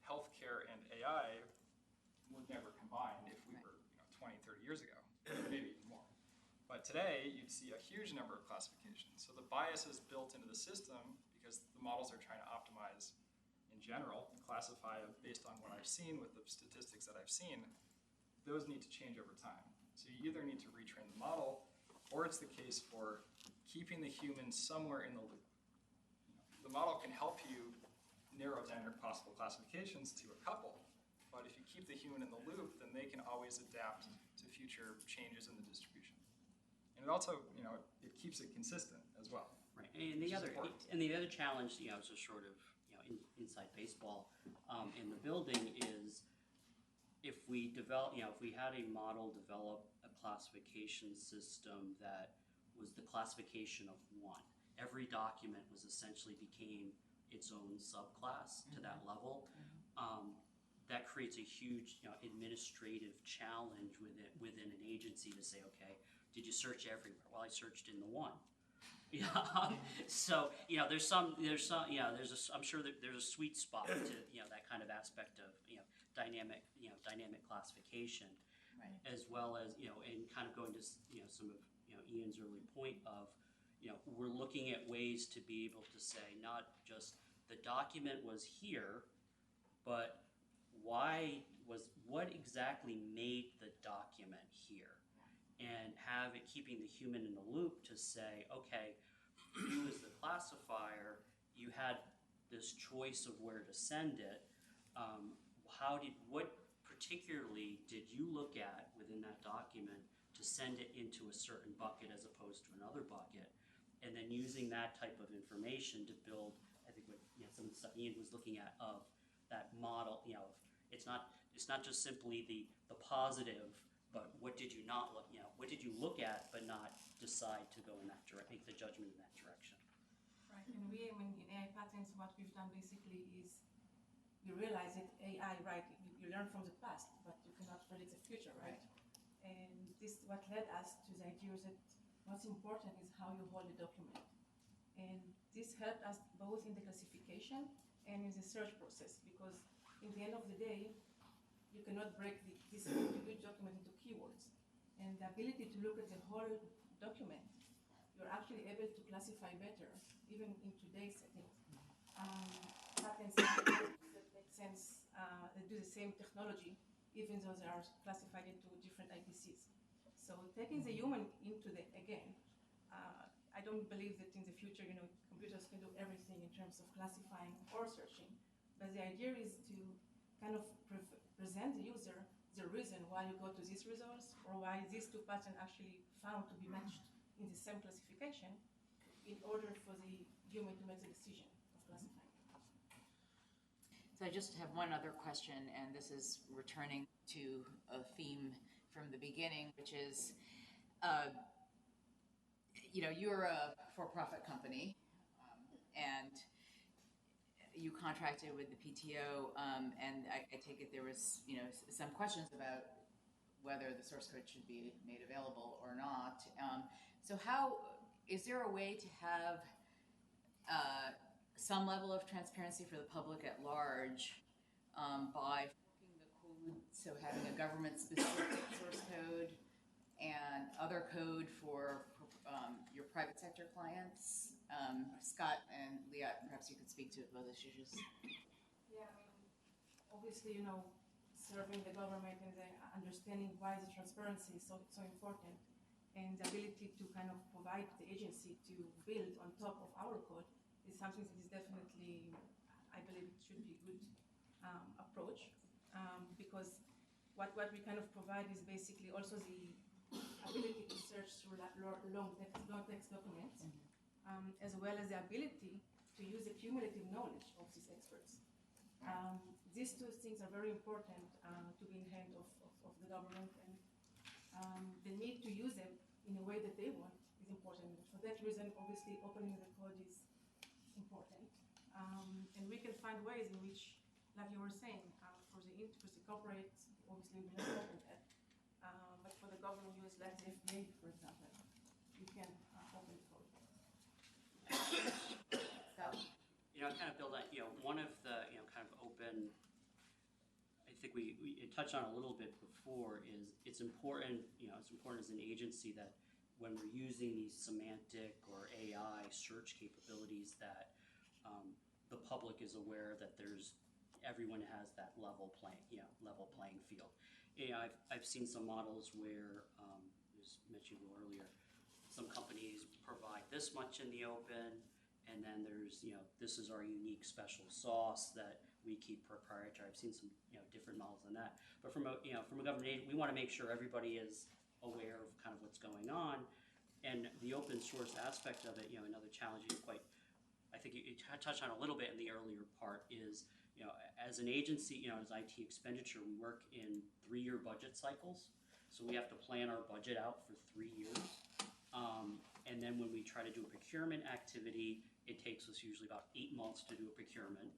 healthcare and AI would never combine if we were 20, 30 years ago, maybe even more. But today, you'd see a huge number of classifications. So the bias is built into the system because the models are trying to optimize in general, classify based on what I've seen with the statistics that I've seen. Those need to change over time. So you either need to retrain the model, or it's the case for keeping the human somewhere in the loop. The model can help you narrow down your possible classifications to a couple, but if you keep the human in the loop, then they can always adapt to future changes in the distribution. And it also, it keeps it consistent as well. Right, and the other challenge, just sort of, inside baseball in the building is if we develop, if we had a model develop a classification system that was the classification of one, every document was essentially became its own subclass to that level. That creates a huge, administrative challenge within an agency to say, okay, did you search everywhere? Well, I searched in the one. So I'm sure that there's a sweet spot to that kind of aspect of dynamic classification, Right. as well as and kind of going to some of Ian's early point of we're looking at ways to be able to say not just the document was here, but what exactly made the document here, and have it keeping the human in the loop to say, okay, you as the classifier, you had this choice of where to send it. What particularly did you look at within that document to send it into a certain bucket as opposed to another bucket? And then using that type of information to build, I think what some of the stuff Ian was looking at of that model, it's not just simply the positive, but what did you not look, what did you look at but not decide to go in that direction, make the judgment in that direction. Right, and in AI patents, what we've done basically is we realize that AI, right, you learn from the past, but you cannot predict the future, right? And this, what led us to the idea is that what's important is how you hold a document. And this helped us both in the classification and in the search process, because in the end of the day, you cannot break this huge document into keywords. And the ability to look at the whole document, you're actually able to classify better, even in today's setting. Patents that make sense, they do the same technology, even though they are classified into different IPCs. So taking the human into the, again, I don't believe that in the future, computers can do everything in terms of classifying or searching. But the idea is to kind of present the user the reason why you go to these results, or why these two patterns actually found to be matched in the same classification, in order for the human to make the decision of classifying. So I just have one other question, and this is returning to a theme from the beginning, which is, you're a for-profit company, and you contracted with the PTO, and I take it there was, some questions about whether the source code should be made available or not. So is there a way to have some level of transparency for the public at large by forking the code, so having a government-specific source code and other code for your private sector clients? Scott and Liat, perhaps you could speak to both those issues. Yeah, obviously, serving the government and the understanding why the transparency is so important, and the ability to kind of provide the agency to build on top of our code is something that is definitely, I believe it should be a good approach, because what we kind of provide is basically also the ability to search through long text documents, as well as the ability to use the cumulative knowledge of these experts. These two things are very important to be in hand of the government, and the need to use them in a way that they want is important. For that reason, obviously, opening the code is important. And we can find ways in which, like you were saying, for the corporate, obviously we don't open that. But for the government use, like the FDA, for example, you can open the code. Kind of build on, one of the, kind of open, I think we touched on a little bit before, is it's important, it's important as an agency that when we're using these semantic or AI search capabilities that the public is aware that everyone has that level playing field. I've seen some models where, as mentioned earlier, some companies provide this much in the open, and then there's, this is our unique special sauce that we keep proprietary. I've seen some, different models than that. But from a government agency, we want to make sure everybody is aware of kind of what's going on. And the open source aspect of it, another challenge is I think you touched on a little bit in the earlier part, is you know, as an agency, you know, as IT expenditure, we work in 3-year budget cycles. So we have to plan our budget out for 3 years. And then when we try to do a procurement activity, it takes us usually about 8 months to do a procurement.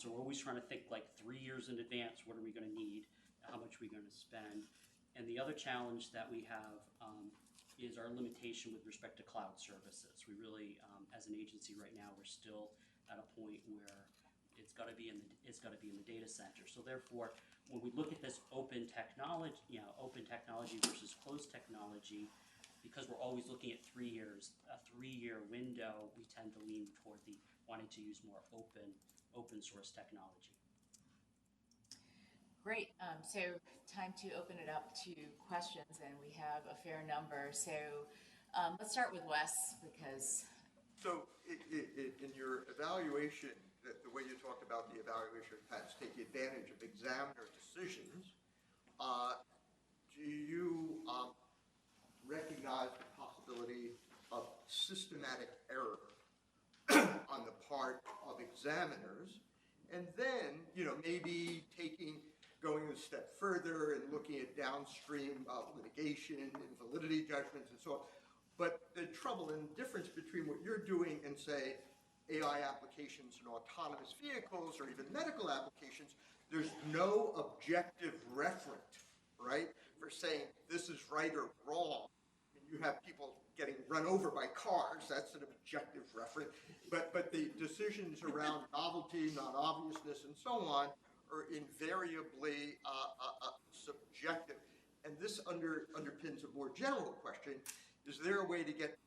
So we're always trying to think like 3 years in advance, what are we going to need? How much are we going to spend? And the other challenge that we have is our limitation with respect to cloud services. We really, as an agency right now, we're still at a point where it's got to be in the data center. So therefore, when we look at this open technology, you know, open technology versus closed technology, because we're always looking at 3 years, a 3-year window, we tend to lean toward the wanting to use more open source technology. Great. So time to open it up to questions, and we have a fair number. So let's start with Wes, because... So in your evaluation, the way you talked about the evaluation of patents, take advantage of examiner decisions, do you recognize the possibility of systematic error on the part of examiners, and then, you know, maybe going a step further and looking at downstream litigation and validity judgments and so on. But the trouble and difference between what you're doing and, say, AI applications in autonomous vehicles or even medical applications, there's no objective referent, right, for saying this is right or wrong. You have people getting run over by cars, that's an objective reference, but the decisions around novelty, non-obviousness, and so on are invariably subjective. And this underpins a more general question. Is there a way to get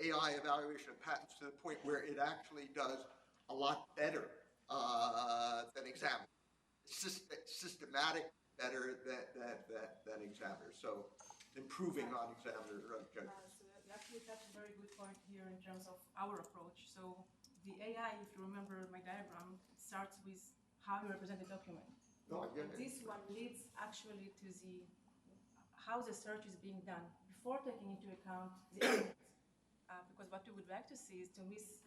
AI evaluation of patents to the point where it actually does a lot better than examiners? Systematic better than examiners. So improving on examiner judgment. So actually that's a very good point here in terms of our approach. So the AI, if you remember my diagram, starts with how you represent the document. No, I get it. This one leads actually to the how the search is being done before taking into account the evidence. Because what we would like to see is to miss,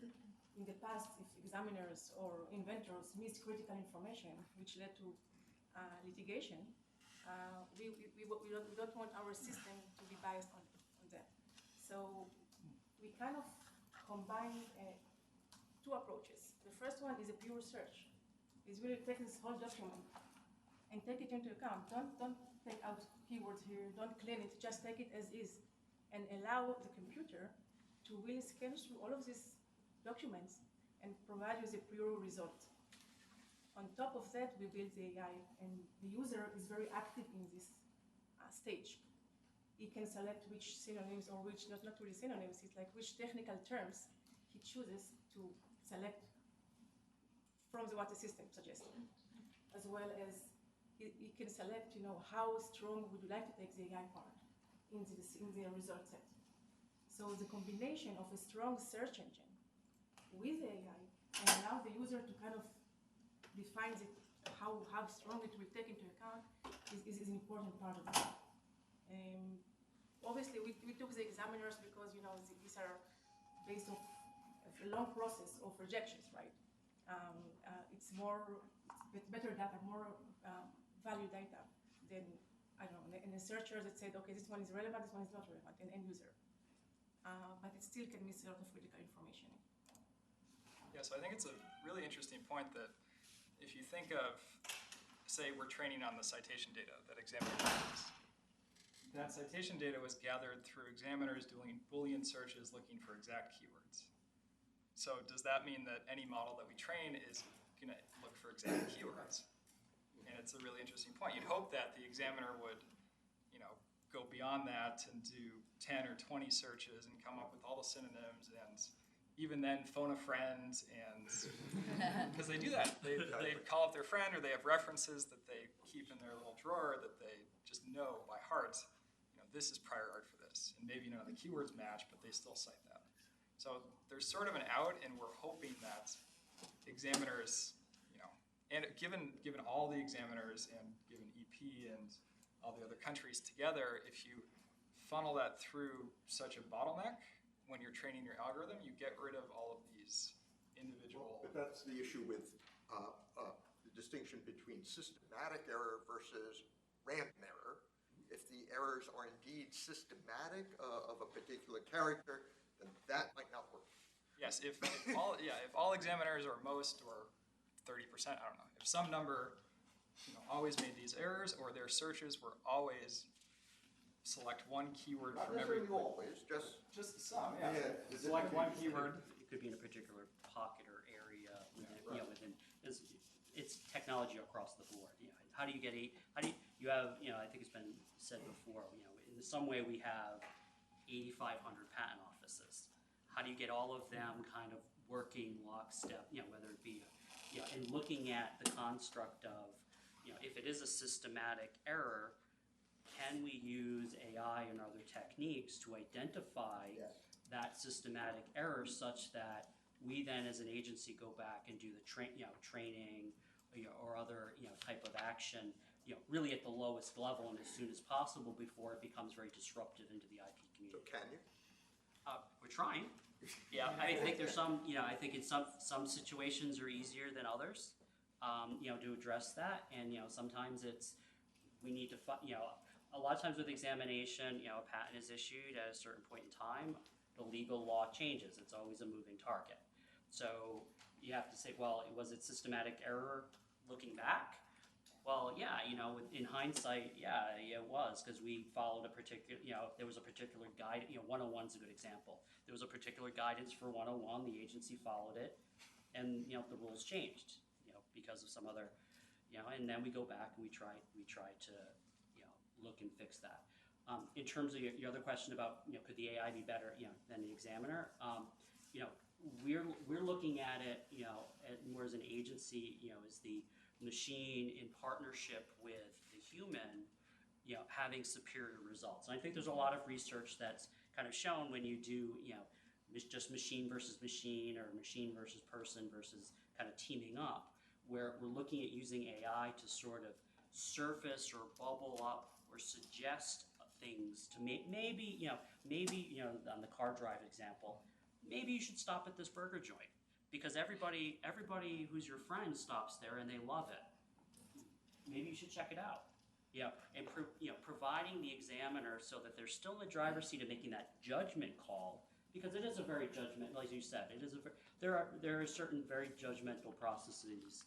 in the past, if examiners or inventors missed critical information, which led to litigation, we don't want our system to be biased on that. So we kind of combine 2 approaches. The first one is a pure search. It's really taking this whole document and take it into account. Don't take out keywords here, don't clean it, just take it as is and allow the computer to really scan through all of these documents and provide you the pure result. On top of that, we build the AI, and the user is very active in this stage. He can select which synonyms or which, not really synonyms, it's like which technical terms he chooses to select from what the system suggests, as well as he can select, you know, how strong would you like to take the AI part in the result set. So the combination of a strong search engine with the AI and allow the user to kind of define how strong it will take into account is an important part of it. Obviously, we took the examiners because, you know, these are based on a long process of rejections, right? It's better data, more value data than, I don't know, and a searcher that said, okay, this one is relevant, this one is not relevant, an end user. But it still can miss a lot of critical information. Yeah, so I think it's a really interesting point that if you think of, say, we're training on the citation data that examiners use. That citation data was gathered through examiners doing Boolean searches looking for exact keywords. So does that mean that any model that we train is going to look for exact keywords? And it's a really interesting point. You'd hope that the examiner would, you know, go beyond that and do 10 or 20 searches and come up with all the synonyms, and even then phone a friend, and because they do that. They call up their friend, or they have references that they keep in their little drawer that they just know by heart. You know, this is prior art for this, and maybe none of the keywords match, but they still cite that. So there's sort of an out, and we're hoping that examiners, you know, and given all the examiners and given EP and all the other countries together, if you funnel that through such a bottleneck, when you're training your algorithm, you get rid of all of these individual... But that's the issue with the distinction between systematic error versus random error. If the errors are indeed systematic of a particular character, then that might not work. Yes, if all examiners or most or 30%, I don't know, if some number always made these errors, or their searches were always select one keyword Not from every. necessarily always, Just some, yeah. Yeah. Select one keyword. It could be in a particular pocket or area within, within, it's technology across the board. How do you get you have, I think it's been said before, in some way we have 8,500 patent offices. How do you get all of them kind of working lockstep, whether it be, and looking at the construct of, if it is a systematic error, can we use AI and other techniques to identify that systematic error such that we then as an agency go back and do the training or other type of action really at the lowest level and as soon as possible before it becomes very disruptive into the IP So community. can you? We're trying. Yeah, I think there's some, I think in some situations are easier than others, to address that. And, sometimes we need to, a lot of times with examination, a patent is issued at a certain point in time, the legal law changes. It's always a moving target. So you have to say, well, was it systematic error looking back? Well, yeah, in hindsight, yeah, it was, because we followed a particular, there was a particular guide, 101 is a good example. There was a particular guidance for 101, the agency followed it, and, the rules changed, because of some other, and then we go back and we try to, look and fix that. In terms of your other question about, could the AI be better, than the examiner, we're looking at it, more as an agency, as the machine in partnership with the human, having superior results. And I think there's a lot of research that's kind of shown when you do, just machine versus machine or machine versus person versus kind of teaming up, where we're looking at using AI to sort of surface or bubble up or suggest things to maybe on the car drive example, maybe you should stop at this burger joint because everybody who's your friend stops there and they love it. Maybe you should check it out. And providing the examiner so that they're still in the driver's seat of making that judgment call, because it is a very judgmental, as you said, there are certain very judgmental processes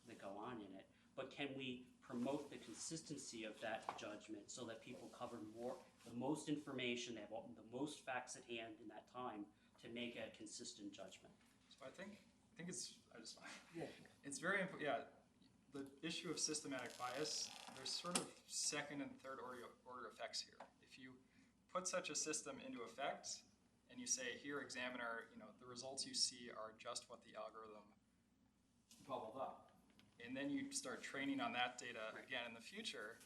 that go on in it. But can we promote the consistency of that judgment so that people cover the most information, they have the most facts at hand in that time to make a consistent judgment? So I think it's very important. Yeah, the issue of systematic bias, there's sort of second and third order effects here. If you put such a system into effect and you say, here, examiner, the results you see are just what the algorithm bubbled up, and then you start training on that data again in the future,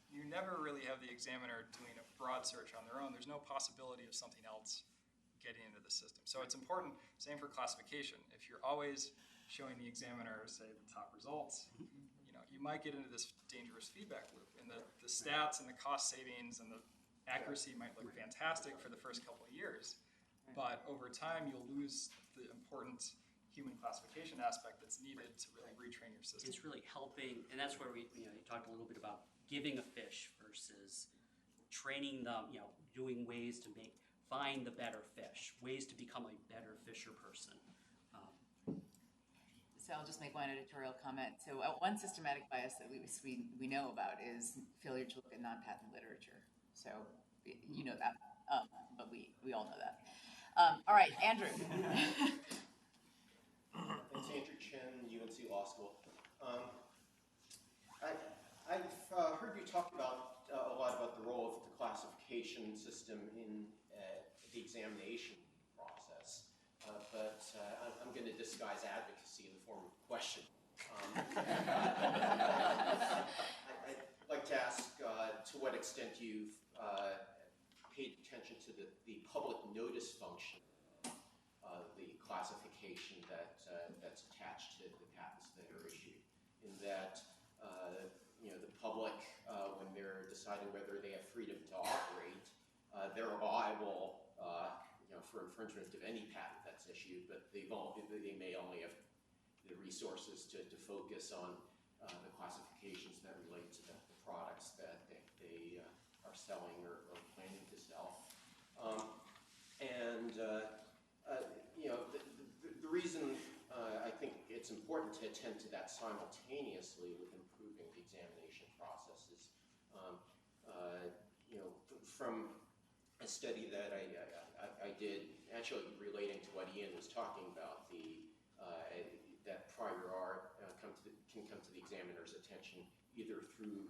you never really have the examiner doing a broad search on their own. There's no possibility of something else getting into the system. So it's important, same for classification. If you're always showing the examiner, say, the top results, you might get into this dangerous feedback loop. And the stats and the cost savings and the accuracy might look fantastic for the first couple of years. But over time, you'll lose the important human classification aspect that's needed to really retrain your system. It's really helping, and that's where you talked a little bit about giving a fish versus training them, doing ways to find the better fish, ways to become a better fisher person. So I'll just make one editorial comment. So one systematic bias that we know about is failure to look at non-patent literature. So you know that, but we all know that. All right, Andrew. Thanks, Andrew Chen, UNC Law School. I've heard you talk about a lot about the role of the classification system in the examination process, but I'm going to disguise advocacy in the form of a question. I'd like to ask to what extent you've paid attention to the public notice function of the classification that's attached to the patents that are issued, in that the public, when they're deciding whether they have freedom to operate, they're liable for infringement of any patent that's issued, but they may only have resources to focus on the classifications that relate to the products that they are selling or planning to sell. The reason I think it's important to attend to that simultaneously with improving the examination processes, from a study that I did, actually relating to what Ian was talking about, that prior art can come to the examiner's attention either through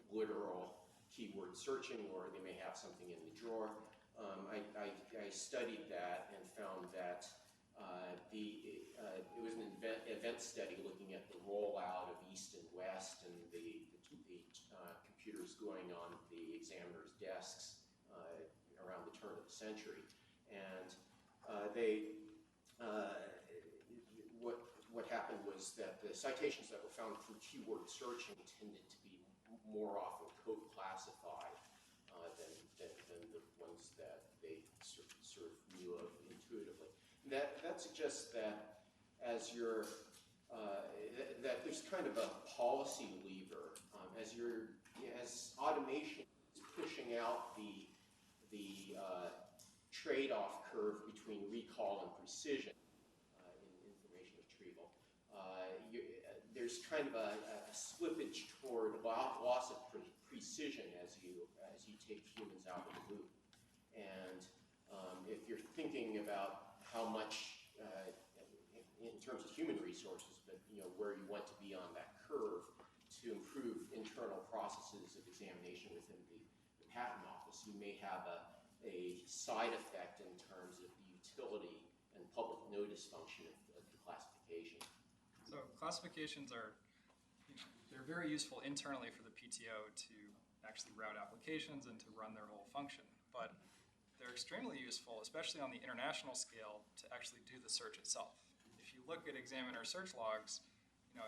literal keyword searching, or they may have something in the drawer. I studied that and found that it was an event study looking at the rollout of East and West and the computers going on the examiner's desks around the turn of the century. And what happened was that the citations that were found through keyword searching tended to be more often code classified than the ones that they sort of knew of intuitively. That suggests that as that there's kind of a policy lever as automation is pushing out the trade-off curve between recall and precision in information retrieval. There's kind of a slippage toward loss of precision as you take humans out of the loop. And if you're thinking about how much in terms of human resources, but where you want to be on that curve to improve internal processes of examination within the patent office, you may have a side effect in terms of the utility and public notice function of the classification. So classifications they're very useful internally for the PTO to actually route applications and to run their whole function. But they're extremely useful, especially on the international scale, to actually do the search itself. If you look at examiner search logs,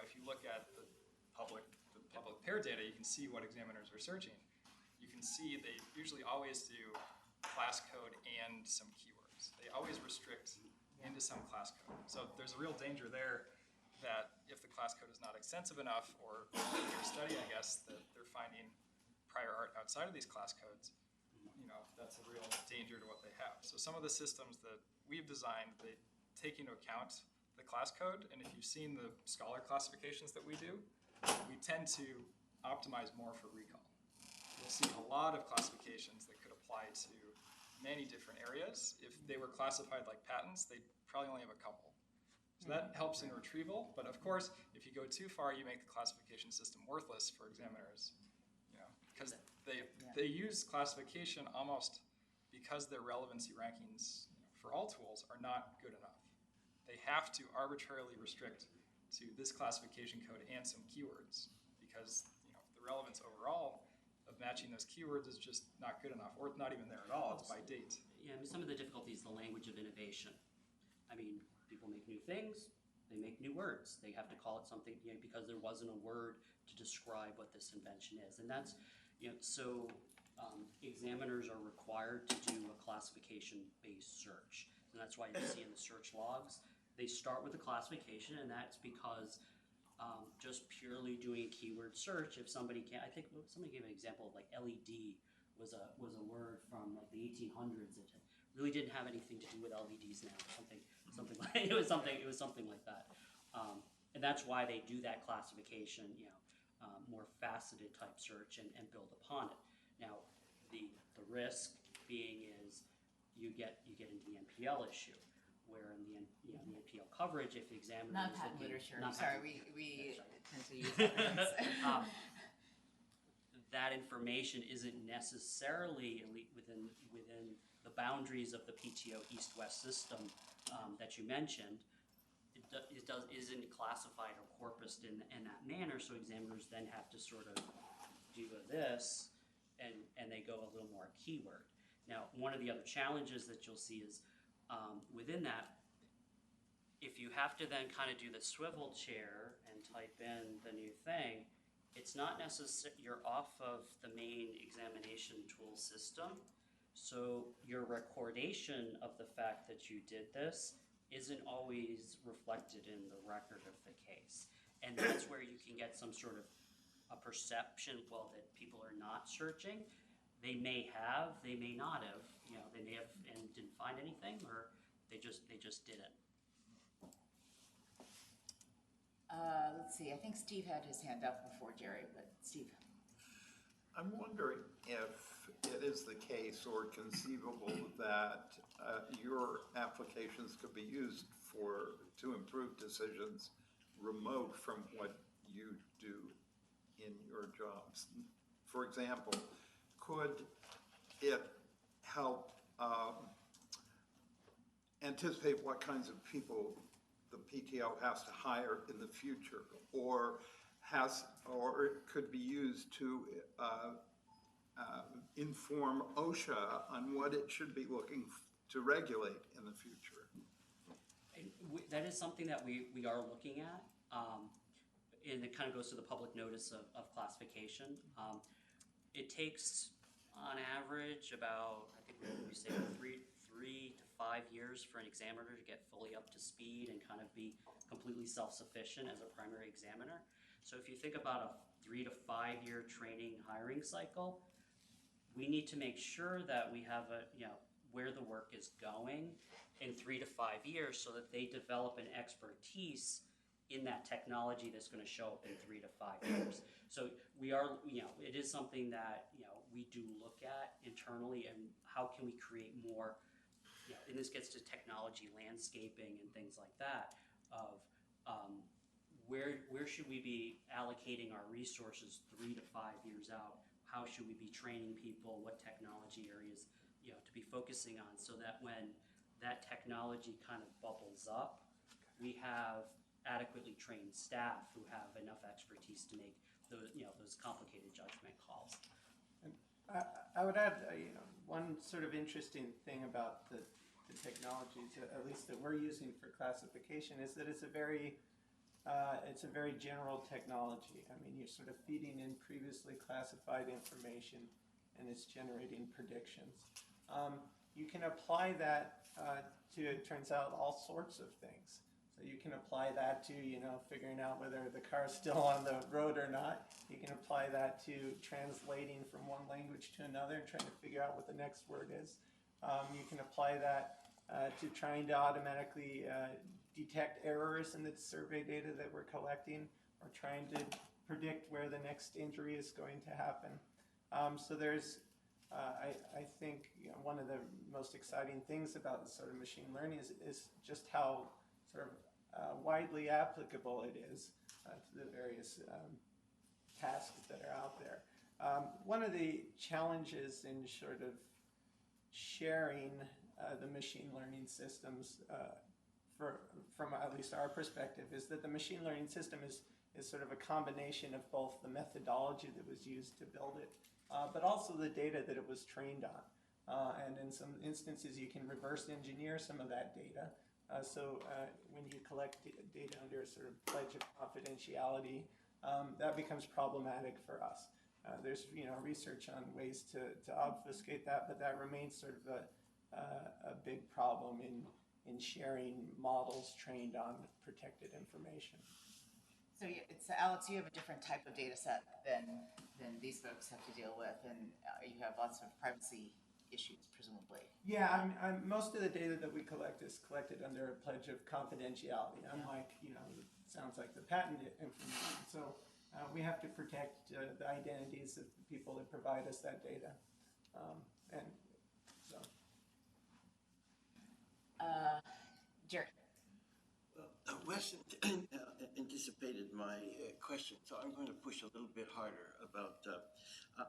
if you look at the public pair data, you can see what examiners are searching. You can see they usually always do class code and some keywords. They always restrict into some class code. So there's a real danger there that if the class code is not extensive enough, or in their study, I guess, that they're finding prior art outside of these class codes, that's a real danger to what they have. So some of the systems that we've designed, they take into account the class code, and if you've seen the Scholar classifications that we do, we tend to optimize more for recall. You'll see a lot of classifications that could apply to many different areas. If they were classified like patents, they'd probably only have a couple. So that helps in retrieval, but of course, if you go too far, you make the classification system worthless for examiners, because they use classification almost because their relevancy rankings for all tools are not good enough. They have to arbitrarily restrict to this classification code and some keywords, because the relevance overall of matching those keywords is just not good enough, or not even there at all. It's by date. Yeah, some of the difficulty is the language of innovation. I mean, people make new things, they make new words. They have to call it something because there wasn't a word to describe what this invention is. And that's, examiners are required to do a classification-based search. And that's why you see in the search logs, they start with a classification, and that's because just purely doing a keyword search, if somebody can't, I think somebody gave an example of like LED was a word from like the 1800s that really didn't have anything to do with LEDs now. Something like it was something like that. And that's why they do that classification, more faceted type search and build upon it. Now, the risk being is you get into the NPL issue, where in the NPL coverage, if the examiner Not is patent looking, literature. not Sorry, patent- we Sorry. tend to use patents. that information isn't necessarily within the boundaries of the PTO East-West system that you mentioned. Isn't classified or corpused in that manner, so examiners then have to sort of do this, and they go a little more keyword. Now, one of the other challenges that you'll see is within that, if you have to then kind of do the swivel chair and type in the new thing, it's not necessary, you're off of the main examination tool system, so your recordation of the fact that you did this isn't always reflected in the record of the case. And that's where you can get some sort of a perception, well, that people are not searching. They may have, they may not have, they may have and didn't find anything, or they just didn't. Let's see, I think Steve had his hand up before Jerry, but Steve. I'm wondering if it is the case or conceivable that your applications could be used to improve decisions remote from what you do in your jobs. For example, could it help anticipate what kinds of people the PTO has to hire in the future, or it could be used to inform OSHA on what it should be looking to regulate in the future? That is something that we are looking at, and it kind of goes to the public notice of classification. It takes, on average, about, I think we say 3 to 5 years for an examiner to get fully up to speed and kind of be completely self-sufficient as a primary examiner. So if you think about a 3 to 5 year training hiring cycle, we need to make sure that we have where the work is going in 3 to 5 years, so that they develop an expertise in that technology that's going to show up in 3 to 5 years. So we are, it is something that we do look at internally, and how can we create more. And this gets to technology landscaping and things like that. Of where should we be allocating our resources 3 to 5 years out? How should we be training people? What technology areas to be focusing on, so that when that technology kind of bubbles up, we have adequately trained staff who have enough expertise to make those complicated judgment calls. And I would add, one sort of interesting thing about the technologies, at least that we're using for classification, is that it's a very general technology. I mean, you're sort of feeding in previously classified information, and it's generating predictions. You can apply that to, it turns out, all sorts of things. So you can apply that to, figuring out whether the car's still on the road or not. You can apply that to translating from one language to another and trying to figure out what the next word is. You can apply that to trying to automatically detect errors in the survey data that we're collecting, or trying to predict where the next injury is going to happen. So there's, I think, one of the most exciting things about sort of machine learning is just how sort of widely applicable it is to the various tasks that are out there. One of the challenges in sort of sharing the machine learning systems from at least our perspective is that the machine learning system is sort of a combination of both the methodology that was used to build it, but also the data that it was trained on. And in some instances, you can reverse engineer some of that data. So when you collect data under a sort of pledge of confidentiality, that becomes problematic for us. There's research on ways to obfuscate that, but that remains sort of a big problem in sharing models trained on protected information. So it's Alex, you have a different type of data set than these folks have to deal with, and you have lots of privacy issues, presumably. Yeah, most of the data that we collect is collected under a pledge of confidentiality, unlike, it sounds like the patent information. So we have to protect the identities of the people that provide us that data. And so. Jerry. Wes anticipated my question, so I'm going to push a little bit harder about,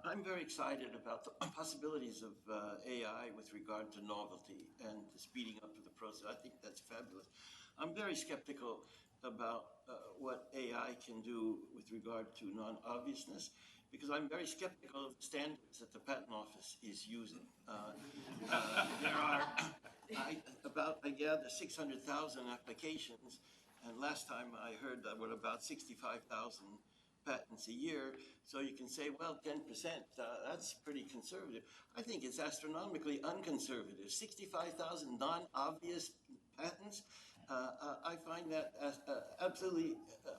I'm very excited about the possibilities of AI with regard to novelty and the speeding up of the process. I think that's fabulous. I'm very skeptical about what AI can do with regard to non-obviousness, because I'm very skeptical of the standards that the Patent Office is using. There are I gather 600,000 applications, and last time I heard that were about 65,000 patents a year. So you can say, well, 10%, that's pretty conservative. I think it's astronomically unconservative. 65,000 non-obvious patents, I find that absolutely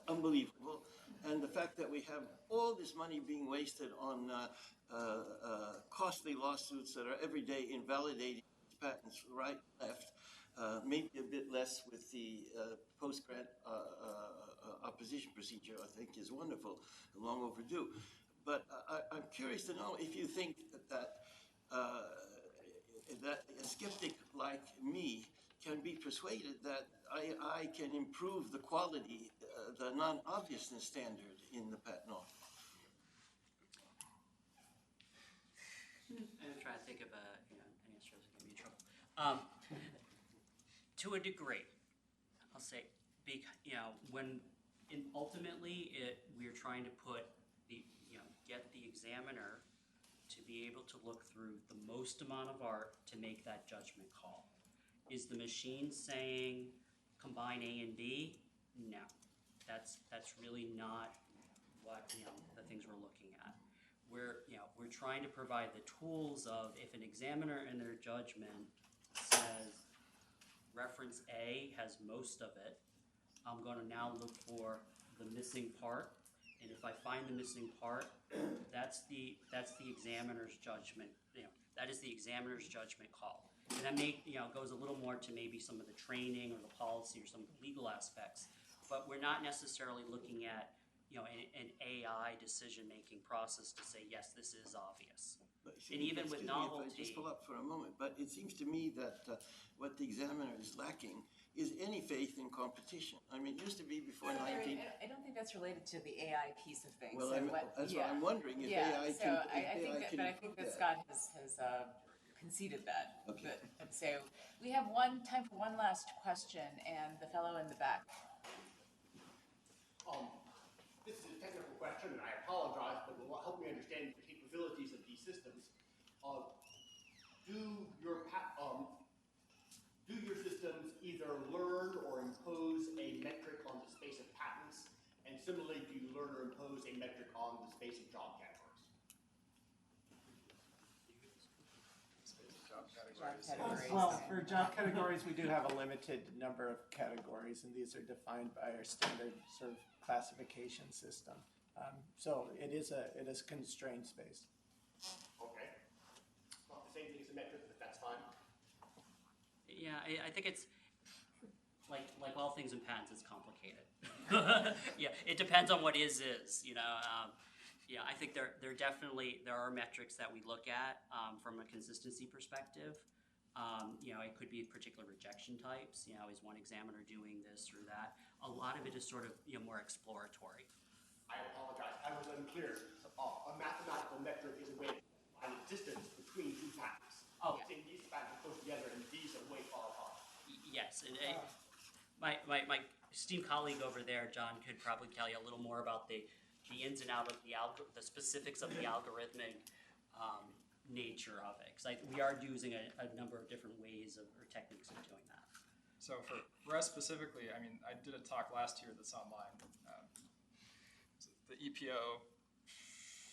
unbelievable. And the fact that we have all this money being wasted on costly lawsuits that are every day invalidating patents right, left, maybe a bit less with the post-grant opposition procedure, I think is wonderful, long overdue. But I'm curious to know if you think that that a skeptic like me can be persuaded that I can improve the quality, the non-obviousness standard in the patent law. I'm trying to think of an answer that's going to be in trouble. To a degree, I'll say, when ultimately we're trying to put get the examiner to be able to look through the most amount of art to make that judgment call. Is the machine saying combine A and B? No, that's really not what the things we're looking at. We're trying to provide the tools of if an examiner in their judgment says reference A has most of it, I'm going to now look for the missing part, and if I find the missing part, that's the examiner's judgment. That is the examiner's judgment call. And that goes a little more to maybe some of the training or the policy or some of the legal aspects, but we're not necessarily looking at an AI decision-making process to say, yes, this is obvious. And even with novelty... If I just pull up for a moment, but it seems to me that what the examiner is lacking is any faith in competition. I mean, it used to be before 19... I don't think that's related to the AI piece of things. Well, that's what I'm wondering, if yeah, AI so can... I think that Scott has conceded that. Okay. But, so we have time for one last question, and the fellow in the back. This is a technical question, and I apologize, but it will help me understand the capabilities of these systems. Do your systems either learn or impose a metric on the space of patents? And similarly, do you learn or impose a metric on the space of job categories? Well, for job categories, we do have a limited number of categories, and these are defined by our standard sort of classification system. So it is constrained space. Okay. Not the same thing as a metric, but that's fine. Yeah, I think it's like all things in patents, it's complicated. Yeah, it depends on what is. I think there are metrics that we look at from a consistency perspective. It could be particular rejection types. Is one examiner doing this or that? A lot of it is sort of more exploratory. I apologize. I was unclear. A mathematical metric is a way to find a distance between two patents. Oh. Saying these patents are close together and these are way far apart. Yes, and my esteemed colleague over there, John, could probably tell you a little more about the ins and outs of the specifics of the algorithmic nature of it. Because we are using a number of different ways or techniques of doing that. So for us specifically, I mean, I did a talk last year that's online. The EPO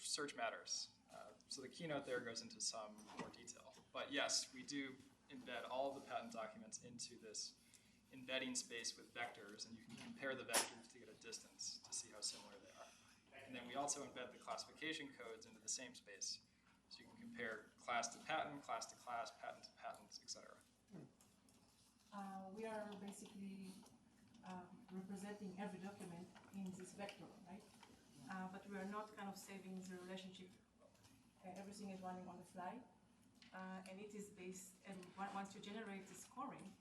search matters. So the keynote there goes into some more detail. But yes, we do embed all of the patent documents into this embedding space with vectors, and you can compare the vectors to get a distance to see how similar they are. And then we also embed the classification codes into the same space. So you can compare class to patent, class to class, patent to patent, etc. We are basically representing every document in this vector, right? But we are not kind of saving the relationship. Everything is running on the fly. And it is based, and once you generate the scoring,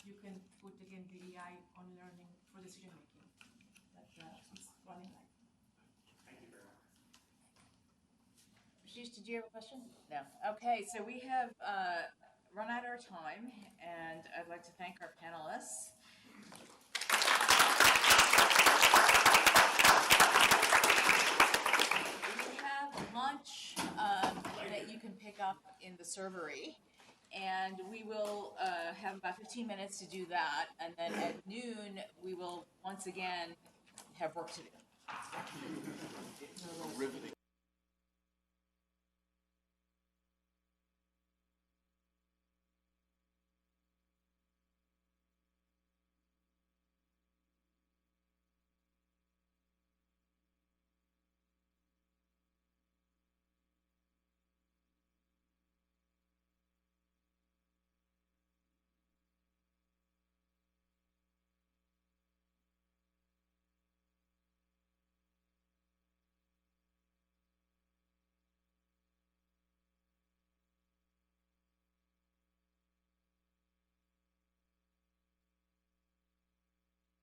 you can put again the AI on learning for decision making. That it's running like. Thank you very much. Ashish, did you have a question? No. Okay, so we have run out our time, and I'd like to thank our panelists. We have lunch that you can pick up in the servery, and we will have about 15 minutes to do that, and then at noon we will once again have work to do. Riveting.